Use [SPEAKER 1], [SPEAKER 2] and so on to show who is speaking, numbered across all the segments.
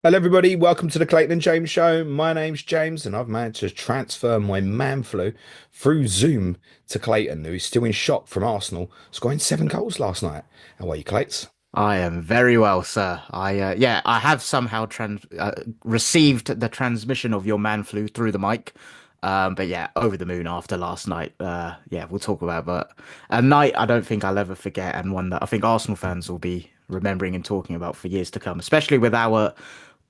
[SPEAKER 1] Hello, everybody. Welcome to the Clayton and James Show. My name's James, and I've managed to transfer my man flu through Zoom to Clayton, who is still in shock from Arsenal scoring 7 goals last night. How are you, Clates?
[SPEAKER 2] I am very well, sir. I have somehow received the transmission of your man flu through the mic. But yeah, over the moon after last night. Yeah, we'll talk about it, but a night I don't think I'll ever forget, and one that I think Arsenal fans will be remembering and talking about for years to come, especially with our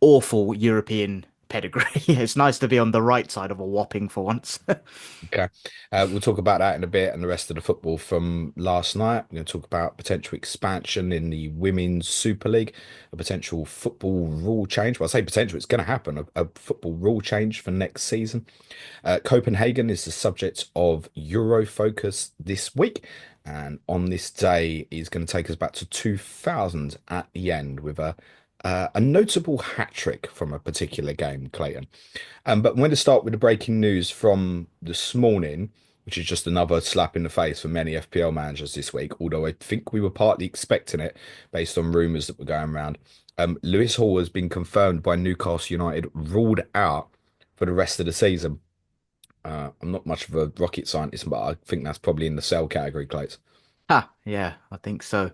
[SPEAKER 2] awful European pedigree. It's nice to be on the right side of a whopping for once.
[SPEAKER 1] Okay. We'll talk about that in a bit and the rest of the football from last night. We're going to talk about potential expansion in the Women's Super League, a potential football rule change. Well, I say potential, it's going to happen, a football rule change for next season. Copenhagen is the subject of Euro Focus this week. And on this day is going to take us back to 2000 at the end with a notable hat trick from a particular game, Clayton. But I'm going to start with the breaking news from this morning, which is just another slap in the face for many FPL managers this week, although I think we were partly expecting it based on rumours that were going around. Lewis Hall has been confirmed by Newcastle United, ruled out for the rest of the season. I'm not much of a rocket scientist, but I think that's probably in the sell category, Clates.
[SPEAKER 2] Yeah, I think so.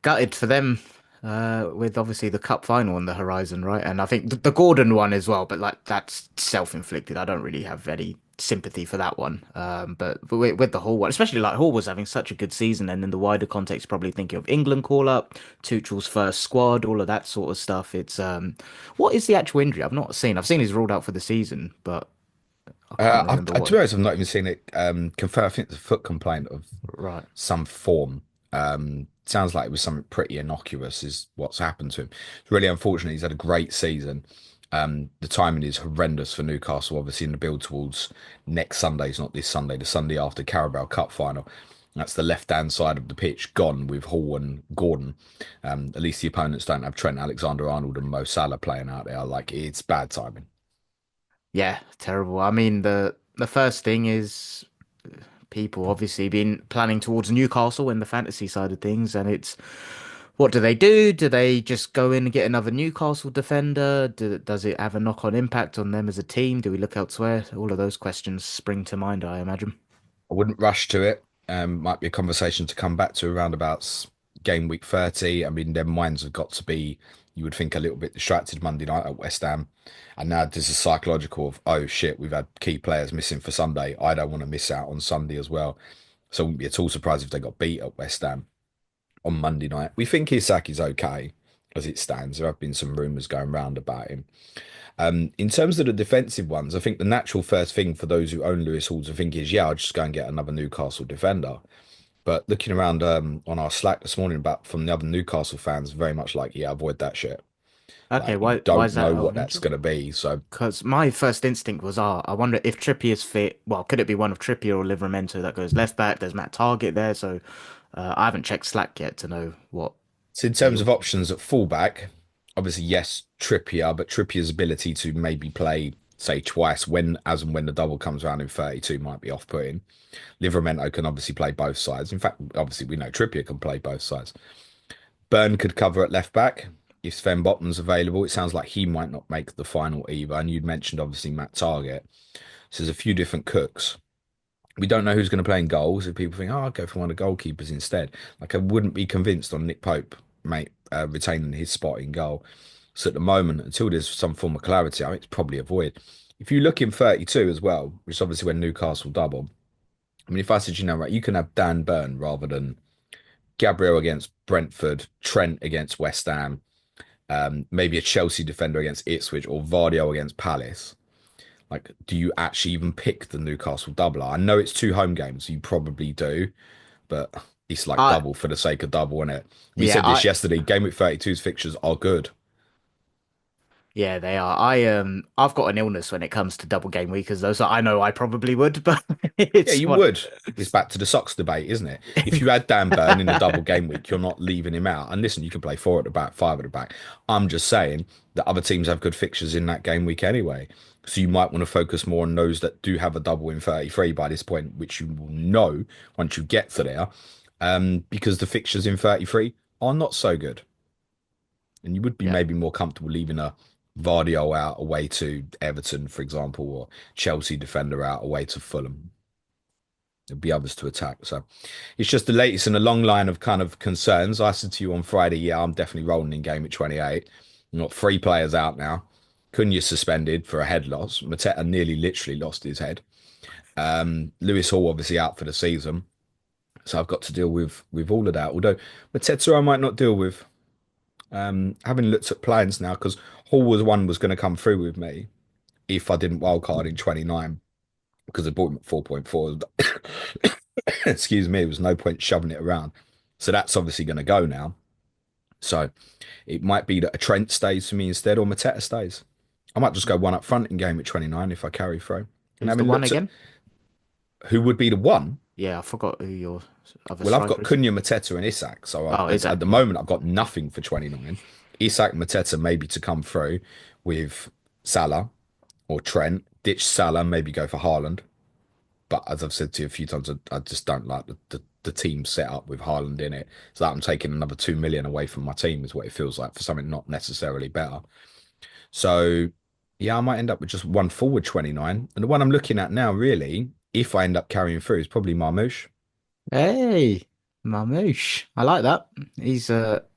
[SPEAKER 2] Gutted for them, with obviously the cup final on the horizon, right? And I think the Gordon one as well, but like that's self-inflicted. I don't really have any sympathy for that one. But with the Hall one, especially like Hall was having such a good season, and in the wider context, probably thinking of England call up, Tuchel's first squad, all of that sort of stuff. What is the actual injury? I've not seen. I've seen he's ruled out for the season, but I can't remember
[SPEAKER 1] To
[SPEAKER 2] what.
[SPEAKER 1] be honest, I've not even seen it confirmed. I think it's a foot complaint of
[SPEAKER 2] Right.
[SPEAKER 1] some form. Sounds like it was something pretty innocuous, is what's happened to him. It's really unfortunate. He's had a great season. The timing is horrendous for Newcastle, obviously, in the build towards next Sunday. It's not this Sunday, the Sunday after Carabao Cup final. That's the left-hand side of the pitch gone with Hall and Gordon. At least the opponents don't have Trent Alexander-Arnold and Mo Salah playing out there. Like, it's bad timing.
[SPEAKER 2] Yeah, terrible. I mean, the first thing is people obviously been planning towards Newcastle in the fantasy side of things, and it's what do they do? Do they just go in and get another Newcastle defender? Does it have a knock-on impact on them as a team? Do we look elsewhere? All of those questions spring to mind, I imagine.
[SPEAKER 1] I wouldn't rush to it. Might be a conversation to come back to around about game week 30. I mean, their minds have got to be, you would think, a little bit distracted Monday night at West Ham. And now there's a psychological of, oh shit, we've had key players missing for Sunday. I don't want to miss out on Sunday as well. So I wouldn't be at all surprised if they got beat at West Ham on Monday night. We think Isak is okay as it stands. There have been some rumours going round about him. In terms of the defensive ones, I think the natural first thing for those who own Lewis Hall to think is, yeah, I'll just go and get another Newcastle defender. But looking around on our Slack this morning about from the other Newcastle fans, very much like, yeah, avoid that shit.
[SPEAKER 2] Okay,
[SPEAKER 1] Like you
[SPEAKER 2] why
[SPEAKER 1] don't
[SPEAKER 2] is that
[SPEAKER 1] know
[SPEAKER 2] out
[SPEAKER 1] what
[SPEAKER 2] of
[SPEAKER 1] that's
[SPEAKER 2] interest?
[SPEAKER 1] going to be. So
[SPEAKER 2] Because my first instinct was, I wonder if Trippier's fit. Well, could it be one of Trippier or Livramento that goes left back? There's Matt Target there, so I haven't checked Slack yet to know what
[SPEAKER 1] So in terms
[SPEAKER 2] your.
[SPEAKER 1] of options at fullback, obviously yes, Trippier, but Trippier's ability to maybe play say twice when as and when the double comes around in 32 might be off-putting. Livramento can obviously play both sides. In fact, obviously we know Trippier can play both sides. Burn could cover at left back if Sven Botman's available. It sounds like he might not make the final either. And you'd mentioned obviously Matt Target. So there's a few different cooks. We don't know who's going to play in goals. If people think, oh, I'll go for one of the goalkeepers instead. Like I wouldn't be convinced on Nick Pope, mate, retaining his spot in goal. So at the moment, until there's some form of clarity, I think it's probably a void. If you look in 32 as well, which is obviously when Newcastle double. I mean, if I said, you know, right, you can have Dan Burn rather than Gabriel against Brentford, Trent against West Ham, maybe a Chelsea defender against Ipswich or Vardio against Palace. Like, do you actually even pick the Newcastle doubler? I know it's two home games, so you probably do, but it's like
[SPEAKER 2] I
[SPEAKER 1] double for the sake of double, isn't it? We
[SPEAKER 2] yeah,
[SPEAKER 1] said this
[SPEAKER 2] I
[SPEAKER 1] yesterday. Game week 32's fixtures are good.
[SPEAKER 2] Yeah, they are. I've got an illness when it comes to double game weekers though, so I know I probably would, but
[SPEAKER 1] Yeah,
[SPEAKER 2] it's
[SPEAKER 1] you
[SPEAKER 2] one.
[SPEAKER 1] would. It's back to the socks debate, isn't it? If you had Dan Burn in a double game week, you're not leaving him out. And listen, you can play four at the back, five at the back. I'm just saying that other teams have good fixtures in that game week anyway. So you might want to focus more on those that do have a double in 33 by this point, which you will know once you get to there, because the fixtures in 33 are not so good. And you would be
[SPEAKER 2] Yeah.
[SPEAKER 1] maybe more comfortable leaving a Vardio out away to Everton, for example, or Chelsea defender out away to Fulham. There'd be others to attack. So it's just the latest in a long line of kind of concerns. I said to you on Friday, yeah, I'm definitely rolling in game at 28. We've got three players out now. Cunha suspended for a head loss. Mateta nearly literally lost his head. Lewis Hall obviously out for the season. So I've got to deal with all of that. Although Mateta I might not deal with. Having looked at plans now, because Hall was going to come through with me if I didn't wildcard in 29 because I bought him at 4.4. Excuse me, there was no point shoving it around. So that's obviously going to go now. So it might be that a Trent stays for me instead or Mateta stays. I might just go one up front in game at 29 if I carry through. And
[SPEAKER 2] Who's the
[SPEAKER 1] having
[SPEAKER 2] one
[SPEAKER 1] looked at
[SPEAKER 2] again?
[SPEAKER 1] who would be the one,
[SPEAKER 2] Yeah, I forgot who your other
[SPEAKER 1] well, I've got
[SPEAKER 2] striker is.
[SPEAKER 1] Cunha, Mateta, and Isak. So
[SPEAKER 2] Oh,
[SPEAKER 1] at
[SPEAKER 2] Isaac.
[SPEAKER 1] the
[SPEAKER 2] Yeah.
[SPEAKER 1] moment, I've got nothing for 29. Isak, Mateta, maybe to come through with Salah or Trent. Ditch Salah, maybe go for Haaland. But as I've said to you a few times, I just don't like the team set up with Haaland in it. So that I'm taking another 2 million away from my team is what it feels like for something not necessarily better. So yeah, I might end up with just one forward 29. And the one I'm looking at now, really, if I end up carrying through, is probably Marmoush.
[SPEAKER 2] Hey, Mamouche. I like that. He's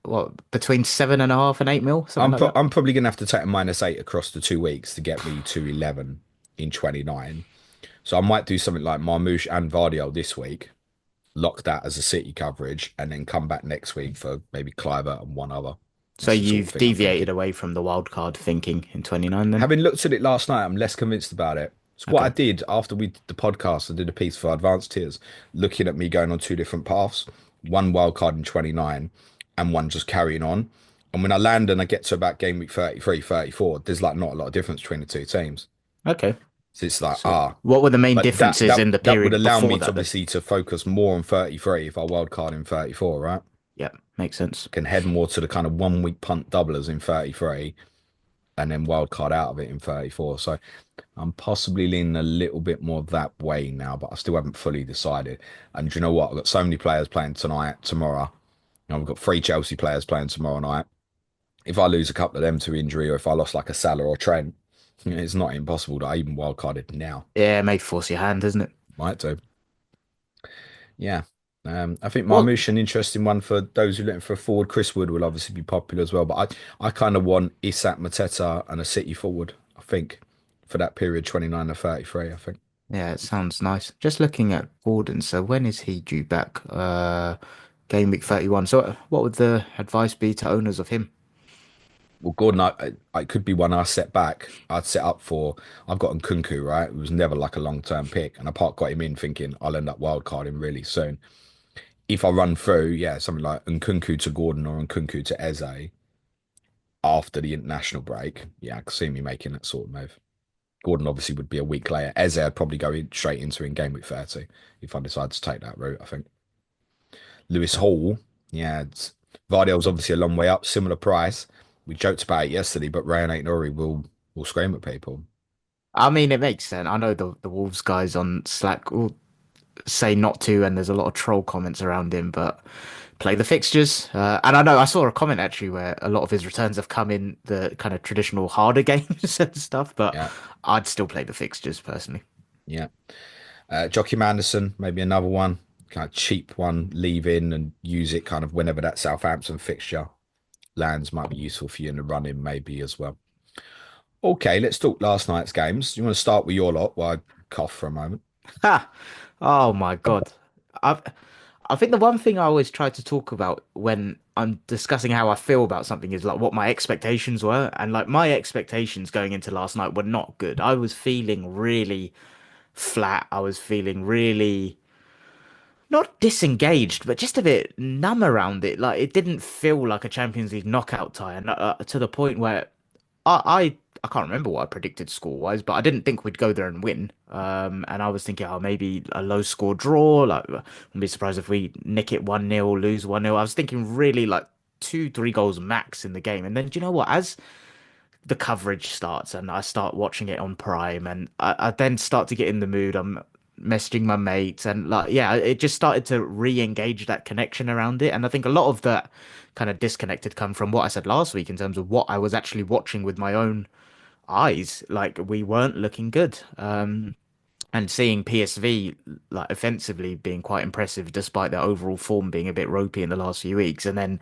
[SPEAKER 2] what, between 7.5 and 8 mil, something like that.
[SPEAKER 1] I'm probably gonna have to take a -8 across the 2 weeks to get me to 11 in 29. So I might do something like Marmoush and Vardiol this week, lock that as a City coverage, and then come back next week for maybe Cliver and one other.
[SPEAKER 2] So
[SPEAKER 1] That's the sort of
[SPEAKER 2] you've
[SPEAKER 1] thing I'm
[SPEAKER 2] deviated
[SPEAKER 1] thinking.
[SPEAKER 2] away from the wild card thinking in 29 then?
[SPEAKER 1] Having looked at it last night, I'm less convinced about it. So what I
[SPEAKER 2] Okay.
[SPEAKER 1] did after we did the podcast, I did a piece for Advanced Tiers, looking at me going on two different paths, one wild card in 29 and one just carrying on. And when I land and I get to about game week 33, 34, there's like not a lot of difference between the two teams.
[SPEAKER 2] Okay.
[SPEAKER 1] So it's like,
[SPEAKER 2] So what were the main
[SPEAKER 1] but that
[SPEAKER 2] differences
[SPEAKER 1] that
[SPEAKER 2] in the
[SPEAKER 1] that would
[SPEAKER 2] period
[SPEAKER 1] allow
[SPEAKER 2] before
[SPEAKER 1] me to
[SPEAKER 2] that then?
[SPEAKER 1] obviously to focus more on 33 if I wild card in 34, right?
[SPEAKER 2] Yeah, makes sense.
[SPEAKER 1] Can head more to the kind of 1 week punt doublers in 33 and then wild card out of it in 34. So I'm possibly leaning a little bit more that way now, but I still haven't fully decided. And do you know what? I've got so many players playing tonight, tomorrow. You know, we've got three Chelsea players playing tomorrow night. If I lose a couple of them to injury, or if I lost like a Salah or Trent, it's not impossible that I even wild carded now.
[SPEAKER 2] Yeah, it may force your hand, doesn't it?
[SPEAKER 1] Might do. Yeah. I think
[SPEAKER 2] Well,
[SPEAKER 1] Marmoush an interesting one for those who are looking for a forward. Chris Wood will obviously be popular as well, but I kind of want Isak, Mateta, and a City forward. I think for that period, 29 to 33. I think.
[SPEAKER 2] yeah, it sounds nice. Just looking at Gordon, so when is he due back? Game week 31. So what would the advice be to owners of him?
[SPEAKER 1] Well, Gordon, I could be one I set back. I'd set up for. I've got Nkunku, right? It was never like a long-term pick, and I part got him in thinking I'll end up wild carding really soon. If I run through, yeah, something like Nkunku to Gordon or Nkunku to Eze after the international break, yeah, I could see me making that sort of move. Gordon obviously would be a week later. Eze I'd probably go in straight into in game week 30 if I decide to take that route, I think. Lewis Hall, yeah, Vardyle's obviously a long way up, similar price. We joked about it yesterday, but Ryan Aït-Nouri will scream at people.
[SPEAKER 2] I mean, it makes sense. I know the Wolves guys on Slack will say not to, and there's a lot of troll comments around him, but play the fixtures. And I know I saw a comment actually where a lot of his returns have come in the kind of traditional harder games and stuff, but
[SPEAKER 1] Yeah,
[SPEAKER 2] I'd still play the fixtures personally.
[SPEAKER 1] yeah. Joachim Anderson, maybe another one, kind of cheap one, leave in and use it kind of whenever that Southampton fixture lands, might be useful for you in the run in, maybe as well. Okay, let's talk last night's games. You want to start with your lot while I cough for a moment?
[SPEAKER 2] Ha! Oh my God. I I think the one thing I always try to talk about when I'm discussing how I feel about something is like what my expectations were. And like my expectations going into last night were not good. I was feeling really flat. I was feeling really not disengaged, but just a bit numb around it. Like it didn't feel like a Champions League knockout tie, and to the point where I can't remember what I predicted score wise, but I didn't think we'd go there and win. And I was thinking, oh, maybe a low score draw. Like, I wouldn't be surprised if we nick it 1-0, lose 1-0. I was thinking really like two, three goals max in the game. And then do you know what? As the coverage starts and I start watching it on Prime, and I then start to get in the mood. messaging my mates, and like, yeah, it just started to re-engage that connection around it. And I think a lot of that kind of disconnected come from what I said last week in terms of what I was actually watching with my own eyes. Like we weren't looking good. And seeing PSV like offensively being quite impressive despite their overall form being a bit ropey in the last few weeks. And then,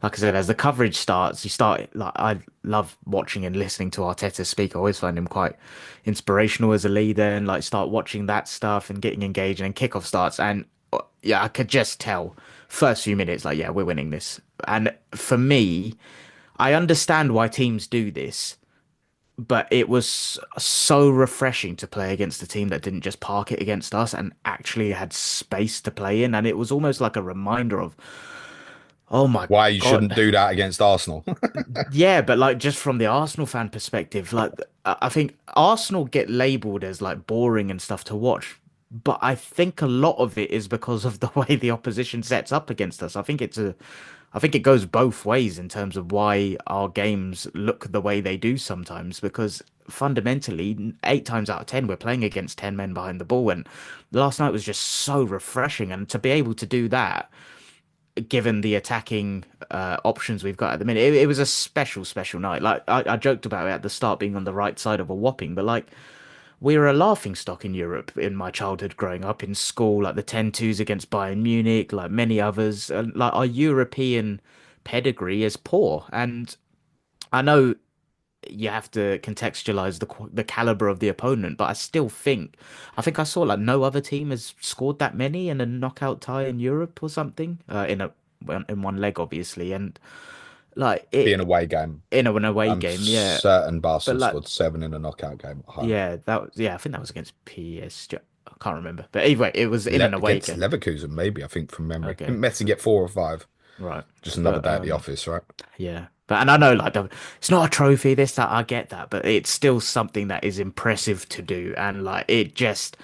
[SPEAKER 2] like I said, as the coverage starts, you start like I love watching and listening to Arteta speak. I always find him quite inspirational as a leader, and like start watching that stuff and getting engaged. And then kickoff starts, and yeah, I could just tell first few minutes like, yeah, we're winning this. And for me, I understand why teams do this, but it was so refreshing to play against a team that didn't just park it against us and actually had space to play in. And it was almost like a reminder of, oh my
[SPEAKER 1] Why you
[SPEAKER 2] God.
[SPEAKER 1] shouldn't do that against Arsenal.
[SPEAKER 2] Yeah, but like just from the Arsenal fan perspective, like I think Arsenal get labeled as like boring and stuff to watch. But I think a lot of it is because of the way the opposition sets up against us. I think it goes both ways in terms of why our games look the way they do sometimes, because fundamentally, 8 times out of 10, we're playing against 10 men behind the ball. And last night was just so refreshing. And to be able to do that, given the attacking options we've got at the minute, it was a special, special night. Like I joked about it at the start being on the right side of a whopping, but like we were a laughing stock in Europe in my childhood growing up in school, like the 10-2s against Bayern Munich, like many others. Like our European pedigree is poor. And I know you have to contextualize the caliber of the opponent, but I think I saw like no other team has scored that many in a knockout tie in Europe or something, in one leg, obviously. And like
[SPEAKER 1] Be an
[SPEAKER 2] it
[SPEAKER 1] away game.
[SPEAKER 2] in an away
[SPEAKER 1] I'm
[SPEAKER 2] game, yeah.
[SPEAKER 1] certain
[SPEAKER 2] But
[SPEAKER 1] Barca
[SPEAKER 2] like,
[SPEAKER 1] scored 7 in a knockout game at home.
[SPEAKER 2] yeah, I think that was against PSG. I can't remember. But anyway, it was in an away
[SPEAKER 1] Against
[SPEAKER 2] game.
[SPEAKER 1] Leverkusen, maybe, I think, from memory.
[SPEAKER 2] Okay.
[SPEAKER 1] Didn't Messi get 4 or 5?
[SPEAKER 2] Right.
[SPEAKER 1] Just another
[SPEAKER 2] But
[SPEAKER 1] day at the office, right?
[SPEAKER 2] yeah. But and I know like it's not a trophy, this, that, I get that, but it's still something that is impressive to do. And like it just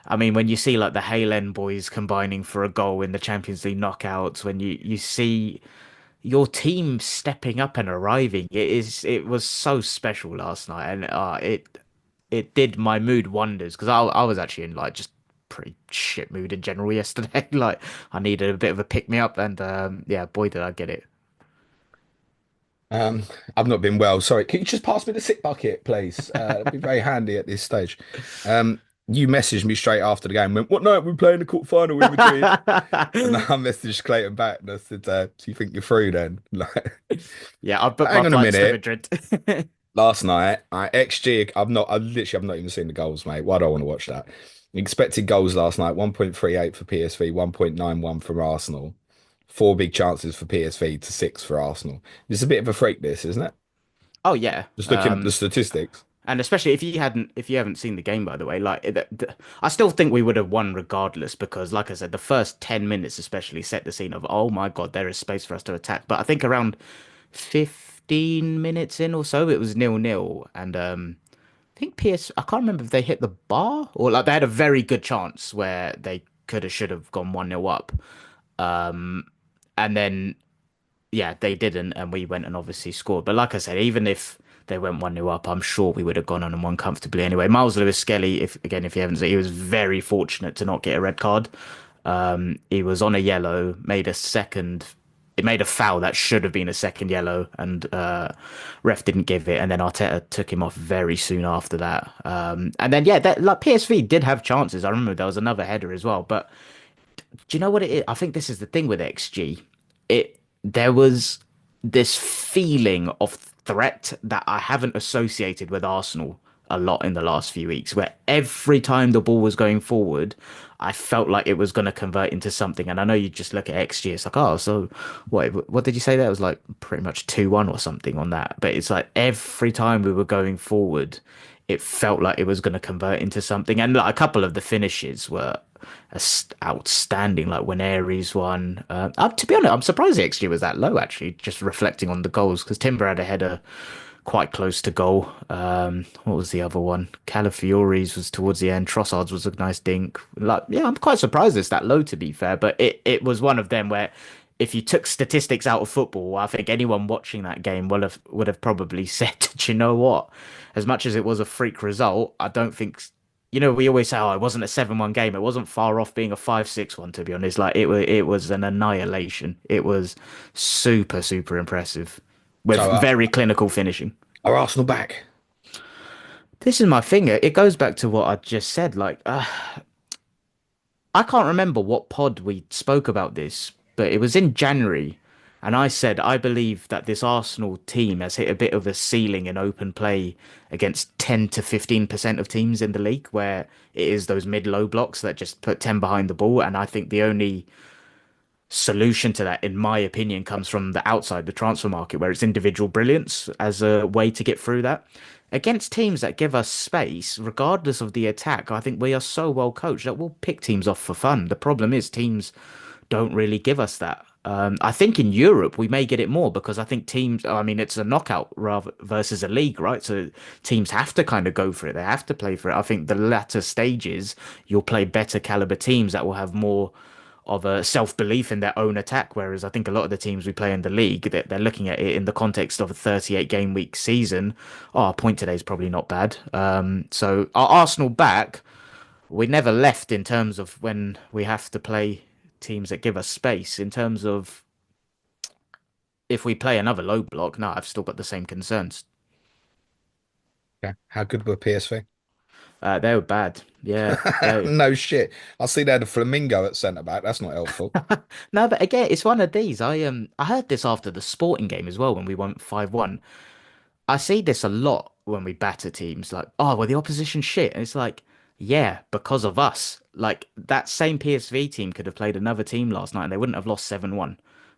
[SPEAKER 2] I mean, when you see like the Halen boys combining for a goal in the Champions League knockouts, when you see your team stepping up and arriving, it was so special last night, and it did my mood wonders because I was actually in like just pretty shit mood in general yesterday. Like I needed a bit of a pick me up, and yeah, boy did I get it.
[SPEAKER 1] Um, I've not been well. Sorry. Can you just pass me the sick bucket, please? That'd be very handy at this stage. You messaged me straight after the game. Went, what night we're playing the quarter final in Madrid? And I messaged Clayton back and I said, "Do you think you're through then?" Like,
[SPEAKER 2] Yeah, I've booked my
[SPEAKER 1] hang on a
[SPEAKER 2] flights to
[SPEAKER 1] minute.
[SPEAKER 2] Madrid.
[SPEAKER 1] Last night, I XG. I literally have not even seen the goals, mate. Why do I want to watch that? Expected goals last night: 1.38 for PSV, 1.91 for Arsenal. Four big chances for PSV to six for Arsenal. It's a bit of a freak, this, isn't it?
[SPEAKER 2] Oh yeah.
[SPEAKER 1] Just looking at the statistics.
[SPEAKER 2] And especially if you haven't seen the game, by the way, like I still think we would have won regardless because, like I said, the first 10 minutes especially set the scene of, oh my God, there is space for us to attack. But I think around 15 minutes in or so, it was 0-0, and I think I can't remember if they hit the bar or like they had a very good chance where they could have should have gone 1-0 up, and then yeah, they didn't, and we went and obviously scored. But like I said, even if they went 1-0 up, I'm sure we would have gone on and won comfortably anyway. Miles Lewis Skelly, if you haven't seen, he was very fortunate to not get a red card. He was on a yellow, it made a foul that should have been a second yellow, and ref didn't give it, and then Arteta took him off very soon after that. And then yeah, like PSV did have chances. I remember there was another header as well, but do you know what it is? I think this is the thing with XG. There was this feeling of threat that I haven't associated with Arsenal a lot in the last few weeks, where every time the ball was going forward, I felt like it was going to convert into something. And I know you just look at XG, it's like, oh, so what did you say? That was like pretty much 2-1 or something on that. But it's like every time we were going forward, it felt like it was going to convert into something. And like, a couple of the finishes were outstanding, like when Aries won. To be honest, I'm surprised the XG was that low, actually, just reflecting on the goals, because Timber had a header quite close to goal. What was the other one? Calafiori's was towards the end. Trossard's was a nice dink. Like, yeah, I'm quite surprised it's that low, to be fair, but it was one of them where if you took statistics out of football, I think anyone watching that game would have probably said, do you know what? As much as it was a freak result, I don't think we always say, oh, it wasn't a 7-1 game. It wasn't far off being a 5-6-1, to be honest. Like it was an annihilation. It was super, super impressive with
[SPEAKER 1] So
[SPEAKER 2] very clinical finishing.
[SPEAKER 1] are Arsenal back?
[SPEAKER 2] This is my thing. It goes back to what I just said. Like, I can't remember what pod we spoke about this, but it was in January. And I said, I believe that this Arsenal team has hit a bit of a ceiling in open play against 10 to 15% of teams in the league, where it is those mid-low blocks that just put 10 behind the ball. And I think the only solution to that, in my opinion, comes from the outside, the transfer market, where it's individual brilliance as a way to get through that. Against teams that give us space, regardless of the attack, I think we are so well coached that we'll pick teams off for fun. The problem is teams don't really give us that. I think in Europe we may get it more because I think teams, I mean, it's a knockout rather versus a league, right? So teams have to kind of go for it. They have to play for it. I think the latter stages, you'll play better caliber teams that will have more of a self-belief in their own attack. Whereas I think a lot of the teams we play in the league, they're looking at it in the context of a 38 game week season. Oh, a point today is probably not bad. So our Arsenal back, we never left in terms of when we have to play teams that give us space. In terms of if we play another low block, no, I've still got the same concerns.
[SPEAKER 1] Okay. How good were PSV?
[SPEAKER 2] They were bad. Yeah, they.
[SPEAKER 1] No shit. I see they had a flamingo at centre back. That's not helpful.
[SPEAKER 2] No, but again, it's one of these. I heard this after the Sporting game as well when we went 5-1. I see this a lot when we batter teams, like, oh, well, the opposition shit. And it's like, yeah, because of us. Like, that same PSV team could have played another team last night and they wouldn't have lost 7-1.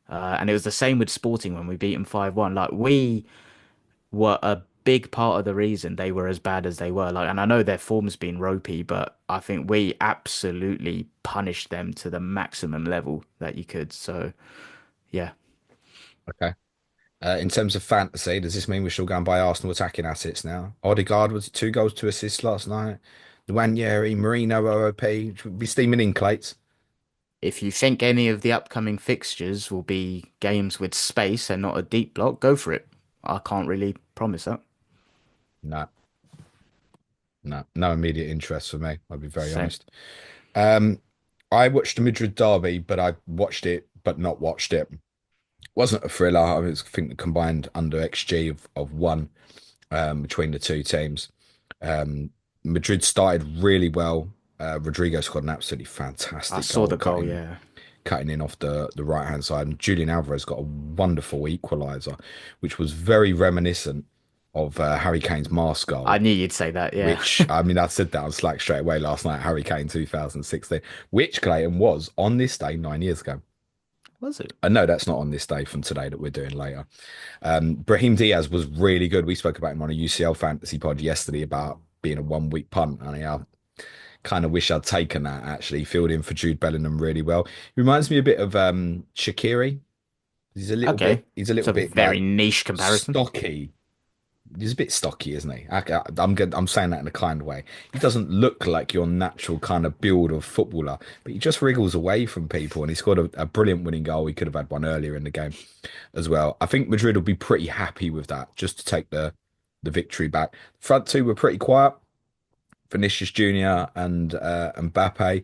[SPEAKER 2] And it was the same with Sporting when we beat them 5-1. Like, we were a big part of the reason they were as bad as they were. Like, and I know their form's been ropey, but I think we absolutely punished them to the maximum level that you could. So, yeah.
[SPEAKER 1] Okay. In terms of fantasy, does this mean we're still going by Arsenal attacking assets now? Odegaard was 2 goals, 2 assists last night. Nwaneri, Marino, OOP. Should we be steaming in, Clates?
[SPEAKER 2] If you think any of the upcoming fixtures will be games with space and not a deep block, go for it. I can't really promise that.
[SPEAKER 1] No, no immediate interest for me. I'll be very
[SPEAKER 2] Same.
[SPEAKER 1] honest. Um, I watched the Madrid derby, but I watched it, but not watched it. Wasn't a thriller. I think the combined under XG of one between the two teams. Um, Madrid started really well. Rodrigo scored an absolutely
[SPEAKER 2] I
[SPEAKER 1] fantastic
[SPEAKER 2] saw
[SPEAKER 1] goal,
[SPEAKER 2] the goal, yeah.
[SPEAKER 1] cutting in off the right hand side. And Julian Alvarez got a wonderful equaliser, which was very reminiscent of Harry Kane's mask
[SPEAKER 2] I
[SPEAKER 1] goal.
[SPEAKER 2] knew you'd say that, yeah.
[SPEAKER 1] Which I mean, I said that on Slack straight away last night. Harry Kane 2016, which Clayton was on this day 9 years ago.
[SPEAKER 2] Was it?
[SPEAKER 1] I know that's not on this day from today that we're doing later. Brahim Diaz was really good. We spoke about him on a UCL fantasy pod yesterday about being a 1 week punt. And I kind of wish I'd taken that actually. Filled in for Jude Bellingham really well. He reminds me a bit of Shaqiri.
[SPEAKER 2] Okay.
[SPEAKER 1] He's a
[SPEAKER 2] It's
[SPEAKER 1] little
[SPEAKER 2] a
[SPEAKER 1] bit
[SPEAKER 2] very
[SPEAKER 1] like
[SPEAKER 2] niche comparison.
[SPEAKER 1] stocky. He's a bit stocky, isn't he? I'm good. I'm saying that in a kind way. He doesn't look like your natural kind of build of footballer, but he just wriggles away from people. And he scored a brilliant winning goal. He could have had one earlier in the game as well. I think Madrid will be pretty happy with that, just to take the victory back. Front two were pretty quiet. Vinicius Junior and Mbappe.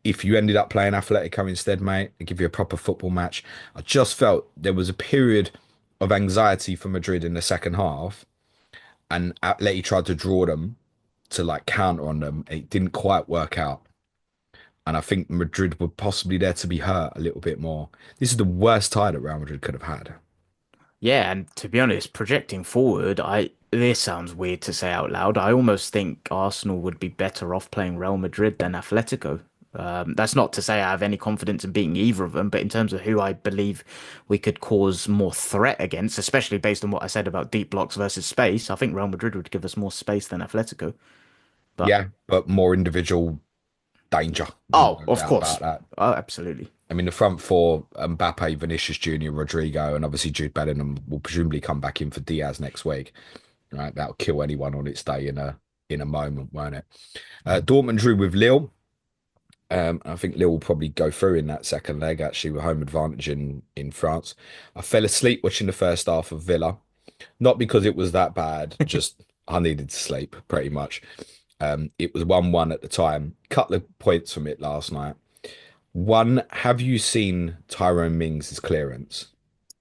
[SPEAKER 1] If you ended up playing Atletico instead, mate, and give you a proper football match, I just felt there was a period of anxiety for Madrid in the second half, and Atleti tried to draw them to like counter on them. It didn't quite work out. And I think Madrid were possibly there to be hurt a little bit more. This is the worst tie that Real Madrid could have had.
[SPEAKER 2] Yeah, and to be honest, projecting forward, this sounds weird to say out loud. I almost think Arsenal would be better off playing Real Madrid than Atletico. That's not to say I have any confidence in beating either of them, but in terms of who I believe we could cause more threat against, especially based on what I said about deep blocks versus space, I think Real Madrid would give us more space than Atletico. But
[SPEAKER 1] Yeah, but more individual danger. There's
[SPEAKER 2] oh,
[SPEAKER 1] no
[SPEAKER 2] of
[SPEAKER 1] doubt
[SPEAKER 2] course.
[SPEAKER 1] about that.
[SPEAKER 2] Oh, absolutely.
[SPEAKER 1] I mean, the front four, Mbappe, Vinicius Junior, Rodrigo, and obviously Jude Bellingham will presumably come back in for Diaz next week. Right, that'll kill anyone on its day in a moment, won't it? Dortmund drew with Lille. I think Lille will probably go through in that second leg, actually, with home advantage in France. I fell asleep watching the first half of Villa, not because it was that bad, just I needed to sleep pretty much. It was 1-1 at the time. Couple of points from it last night. One, have you seen Tyrone Mings' clearance?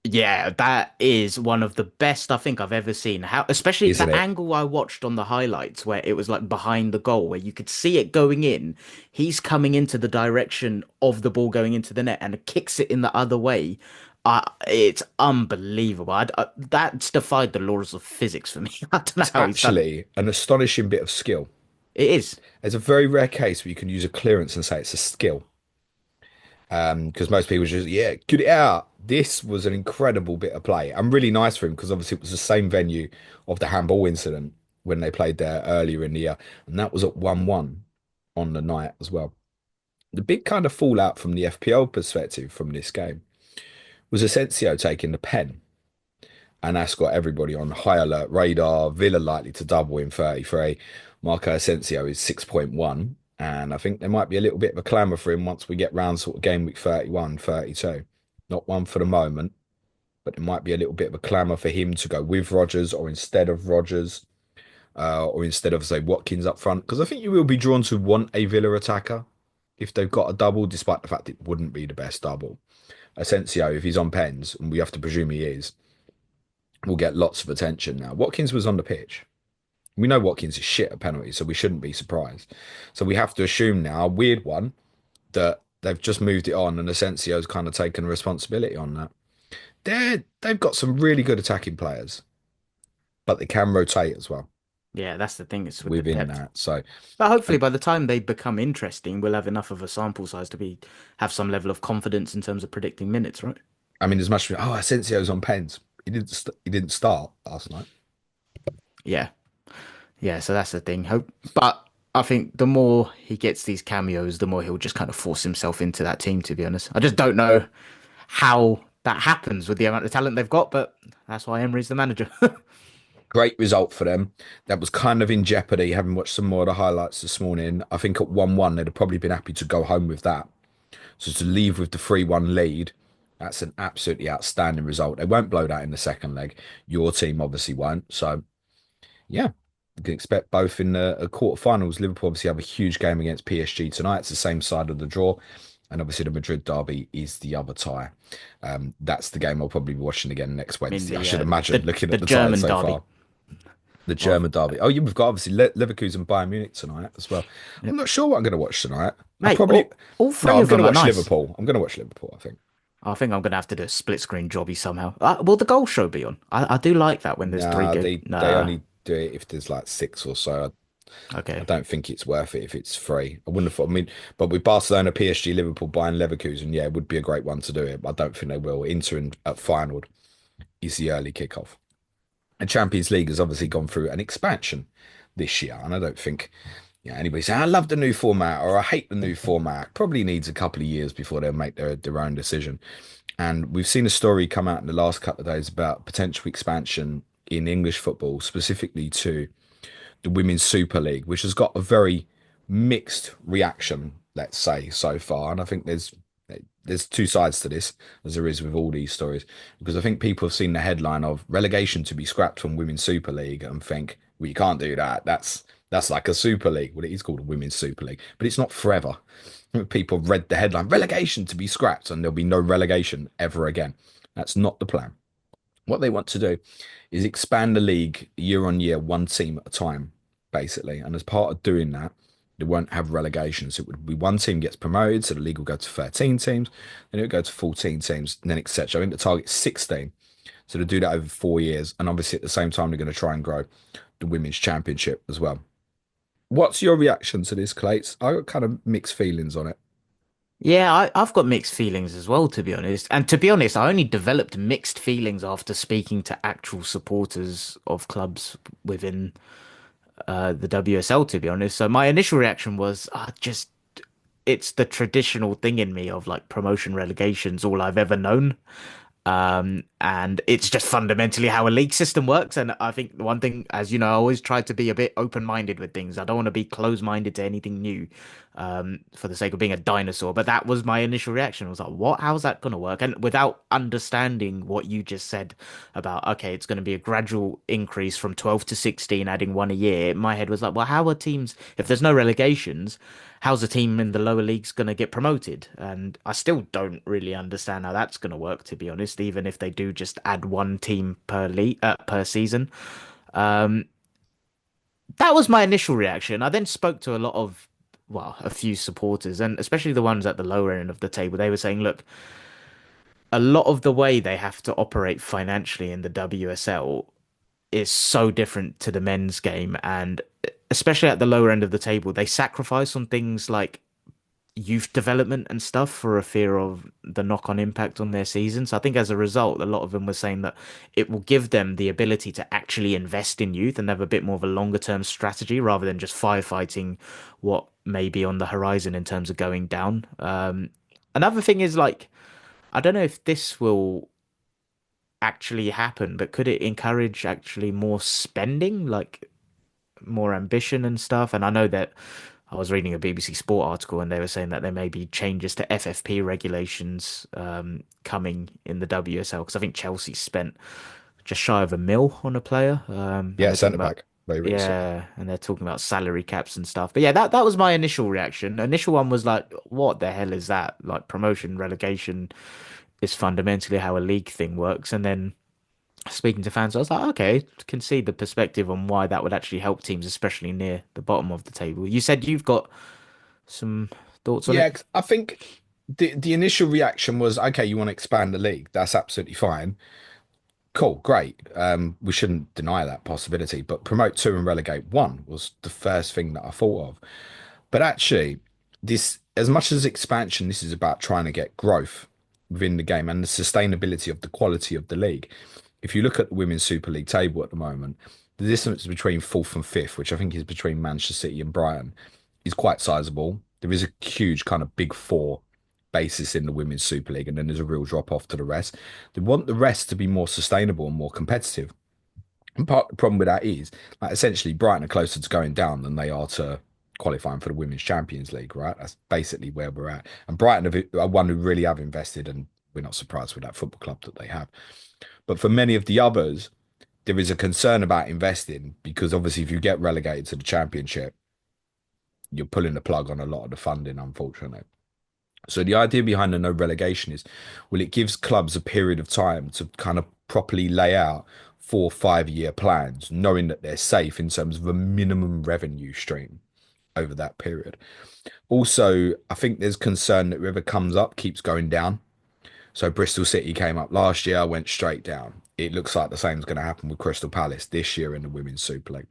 [SPEAKER 2] Yeah, that is one of the best I think I've ever seen. How, especially
[SPEAKER 1] Isn't
[SPEAKER 2] the
[SPEAKER 1] it?
[SPEAKER 2] angle I watched on the highlights where it was like behind the goal, where you could see it going in. He's coming into the direction of the ball going into the net and kicks it in the other way. It's unbelievable. That's defied the laws of physics for me. I don't know
[SPEAKER 1] It's
[SPEAKER 2] how he's done it.
[SPEAKER 1] actually an astonishing bit of skill.
[SPEAKER 2] It is.
[SPEAKER 1] It's a very rare case where you can use a clearance and say it's a skill. Because most people just, yeah, get it out. This was an incredible bit of play. And really nice for him because obviously it was the same venue of the handball incident when they played there earlier in the year. And that was at 1-1 on the night as well. The big kind of fallout from the FPL perspective from this game was Asensio taking the pen. And that's got everybody on high alert radar. Villa likely to double in 33. Marco Asensio is 6.1. And I think there might be a little bit of a clamour for him once we get round sort of game week 31, 32. Not one for the moment, but there might be a little bit of a clamour for him to go with Rodgers or instead of Rodgers, or instead of, say, Watkins up front. Because I think you will be drawn to want a Villa attacker if they've got a double, despite the fact it wouldn't be the best double. Asensio, if he's on pens, and we have to presume he is, will get lots of attention now. Watkins was on the pitch. We know Watkins is shit at penalties, so we shouldn't be surprised. So we have to assume now, a weird one, that they've just moved it on and Asensio's kind of taken responsibility on that. They've got some really good attacking players, but they can rotate as well
[SPEAKER 2] Yeah, that's the thing. It's with the
[SPEAKER 1] within
[SPEAKER 2] depth.
[SPEAKER 1] that. So,
[SPEAKER 2] But hopefully
[SPEAKER 1] and
[SPEAKER 2] by the time they become interesting, we'll have enough of a sample size to be have some level of confidence in terms of predicting minutes, right?
[SPEAKER 1] I mean, as much as Asensio's on pens, he didn't start last night.
[SPEAKER 2] Yeah. Yeah, so that's the thing. Hope, but I think the more he gets these cameos, the more he'll just kind of force himself into that team, to be honest. I just don't know how that happens with the amount of talent they've got, but that's why Emery's the manager.
[SPEAKER 1] Great result for them. That was kind of in jeopardy. Having watched some more of the highlights this morning, I think at 1-1 they'd have probably been happy to go home with that. So to leave with the 3-1 lead, that's an absolutely outstanding result. They won't blow that in the second leg. Your team obviously won't. So, yeah, you can expect both in the quarterfinals. Liverpool obviously have a huge game against PSG tonight. It's the same side of the draw. And obviously, the Madrid derby is the other tie. That's the game I'll probably be watching again next
[SPEAKER 2] I mean
[SPEAKER 1] Wednesday. I should imagine, looking
[SPEAKER 2] the
[SPEAKER 1] at the ties
[SPEAKER 2] German
[SPEAKER 1] so
[SPEAKER 2] derby.
[SPEAKER 1] far. The
[SPEAKER 2] Well,
[SPEAKER 1] German derby. Oh, you've got obviously Leverkusen Bayern Munich tonight as well. I'm
[SPEAKER 2] yep.
[SPEAKER 1] not sure what I'm going to watch tonight. I
[SPEAKER 2] Mate,
[SPEAKER 1] probably
[SPEAKER 2] all
[SPEAKER 1] no.
[SPEAKER 2] three
[SPEAKER 1] I'm
[SPEAKER 2] of
[SPEAKER 1] going to
[SPEAKER 2] them are
[SPEAKER 1] watch
[SPEAKER 2] nice.
[SPEAKER 1] Liverpool. I'm going to watch Liverpool. I think.
[SPEAKER 2] I think I'm gonna have to do a split screen jobby somehow. Will the goal show be on? I do like that when there's three
[SPEAKER 1] Nah,
[SPEAKER 2] good.
[SPEAKER 1] they
[SPEAKER 2] Nah,
[SPEAKER 1] only do it if there's like six or so. I
[SPEAKER 2] okay.
[SPEAKER 1] don't think it's worth it if it's free. I wouldn't have thought. I mean, but with Barcelona, PSG, Liverpool, Bayern, Leverkusen, yeah, it would be a great one to do it. But I don't think they will. Inter and at Feyenoord is the early kickoff. And Champions League has obviously gone through an expansion this year, and I don't think anybody say I love the new format or I hate the new format. Probably needs a couple of years before they'll make their own decision. And we've seen a story come out in the last couple of days about potential expansion in English football, specifically to the Women's Super League, which has got a very mixed reaction, let's say, so far. And I think there's two sides to this, as there is with all these stories, because I think people have seen the headline of relegation to be scrapped from Women's Super League and think, well, you can't do that. That's like a Super League. Well, it is called a Women's Super League, but it's not forever. People read the headline, relegation to be scrapped, and there'll be no relegation ever again. That's not the plan. What they want to do is expand the league year on year, one team at a time, basically. And as part of doing that, they won't have relegations. It would be one team gets promoted, so the league will go to 13 teams, then it would go to 14 teams, and then etc. I think the target's 16. So to do that over 4 years, and obviously at the same time, they're going to try and grow the women's championship as well. What's your reaction to this, Clates? I got kind of mixed feelings on it.
[SPEAKER 2] Yeah, I've got mixed feelings as well, to be honest. And to be honest, I only developed mixed feelings after speaking to actual supporters of clubs within the WSL, to be honest. So my initial reaction was just it's the traditional thing in me of like promotion relegation's all I've ever known. And it's just fundamentally how a league system works. And I think the one thing, as you know, I always try to be a bit open-minded with things. I don't want to be closed-minded to anything new, for the sake of being a dinosaur. But that was my initial reaction. I was like, what? How's that going to work? And without understanding what you just said about, okay, it's going to be a gradual increase from 12 to 16, adding one a year, my head was like, well, how are teams, if there's no relegations, how's a team in the lower leagues going to get promoted? And I still don't really understand how that's going to work, to be honest, even if they do just add one team per league, per season. Um, that was my initial reaction. I then spoke to a lot of, well, a few supporters, and especially the ones at the lower end of the table. They were saying, look, a lot of the way they have to operate financially in the WSL is so different to the men's game, and especially at the lower end of the table, they sacrifice on things like youth development and stuff for a fear of the knock-on impact on their season. So I think as a result, a lot of them were saying that it will give them the ability to actually invest in youth and have a bit more of a longer-term strategy rather than just firefighting what may be on the horizon in terms of going down. Another thing is like, I don't know if this will actually happen, but could it encourage actually more spending, like more ambition and stuff? And I know that I was reading a BBC Sport article and they were saying that there may be changes to FFP regulations coming in the WSL because I think Chelsea spent just shy of £1 million on a player, and
[SPEAKER 1] Yeah,
[SPEAKER 2] they're talking
[SPEAKER 1] centre
[SPEAKER 2] about
[SPEAKER 1] back very recently.
[SPEAKER 2] yeah, and they're talking about salary caps and stuff. But yeah, that was my initial reaction. Initial one was like, what the hell is that? Like promotion, relegation is fundamentally how a league thing works, and then speaking to fans, I was like, okay, can see the perspective on why that would actually help teams, especially near the bottom of the table. You said you've got some thoughts on
[SPEAKER 1] Yeah,
[SPEAKER 2] it?
[SPEAKER 1] 'cause I think the initial reaction was, okay, you want to expand the league. That's absolutely fine. Cool, great. We shouldn't deny that possibility, but promote two and relegate one was the first thing that I thought of. But actually, this, as much as expansion, this is about trying to get growth within the game and the sustainability of the quality of the league. If you look at the Women's Super League table at the moment, the distance between fourth and fifth, which I think is between Manchester City and Brighton, is quite sizable. There is a huge kind of big four basis in the Women's Super League, and then there's a real drop off to the rest. They want the rest to be more sustainable and more competitive. And part of the problem with that is, like, essentially, Brighton are closer to going down than they are to qualifying for the Women's Champions League, right? That's basically where we're at. And Brighton are one who really have invested, and we're not surprised with that football club that they have. But for many of the others, there is a concern about investing because obviously, if you get relegated to the Championship, you're pulling the plug on a lot of the funding, unfortunately. So the idea behind the no relegation is, well, it gives clubs a period of time to kind of properly lay out 4 or 5 year plans, knowing that they're safe in terms of a minimum revenue stream over that period. Also, I think there's concern that whoever comes up keeps going down. So Bristol City came up last year, went straight down. It looks like the same is going to happen with Crystal Palace this year in the Women's Super League.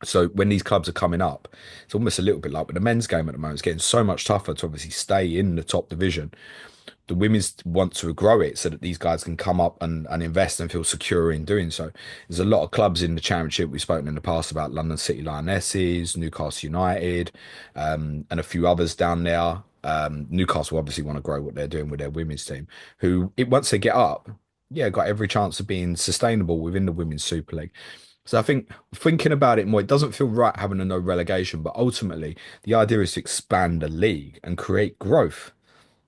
[SPEAKER 1] So when these clubs are coming up, it's almost a little bit like with the men's game at the moment. It's getting so much tougher to obviously stay in the top division. The women's want to grow it so that these guys can come up and invest and feel secure in doing so. There's a lot of clubs in the championship. We've spoken in the past about London City Lionesses, Newcastle United, and a few others down there. Newcastle obviously want to grow what they're doing with their women's team, who once they get up, yeah, got every chance of being sustainable within the Women's Super League. So I think thinking about it more, it doesn't feel right having a no relegation, but ultimately the idea is to expand the league and create growth.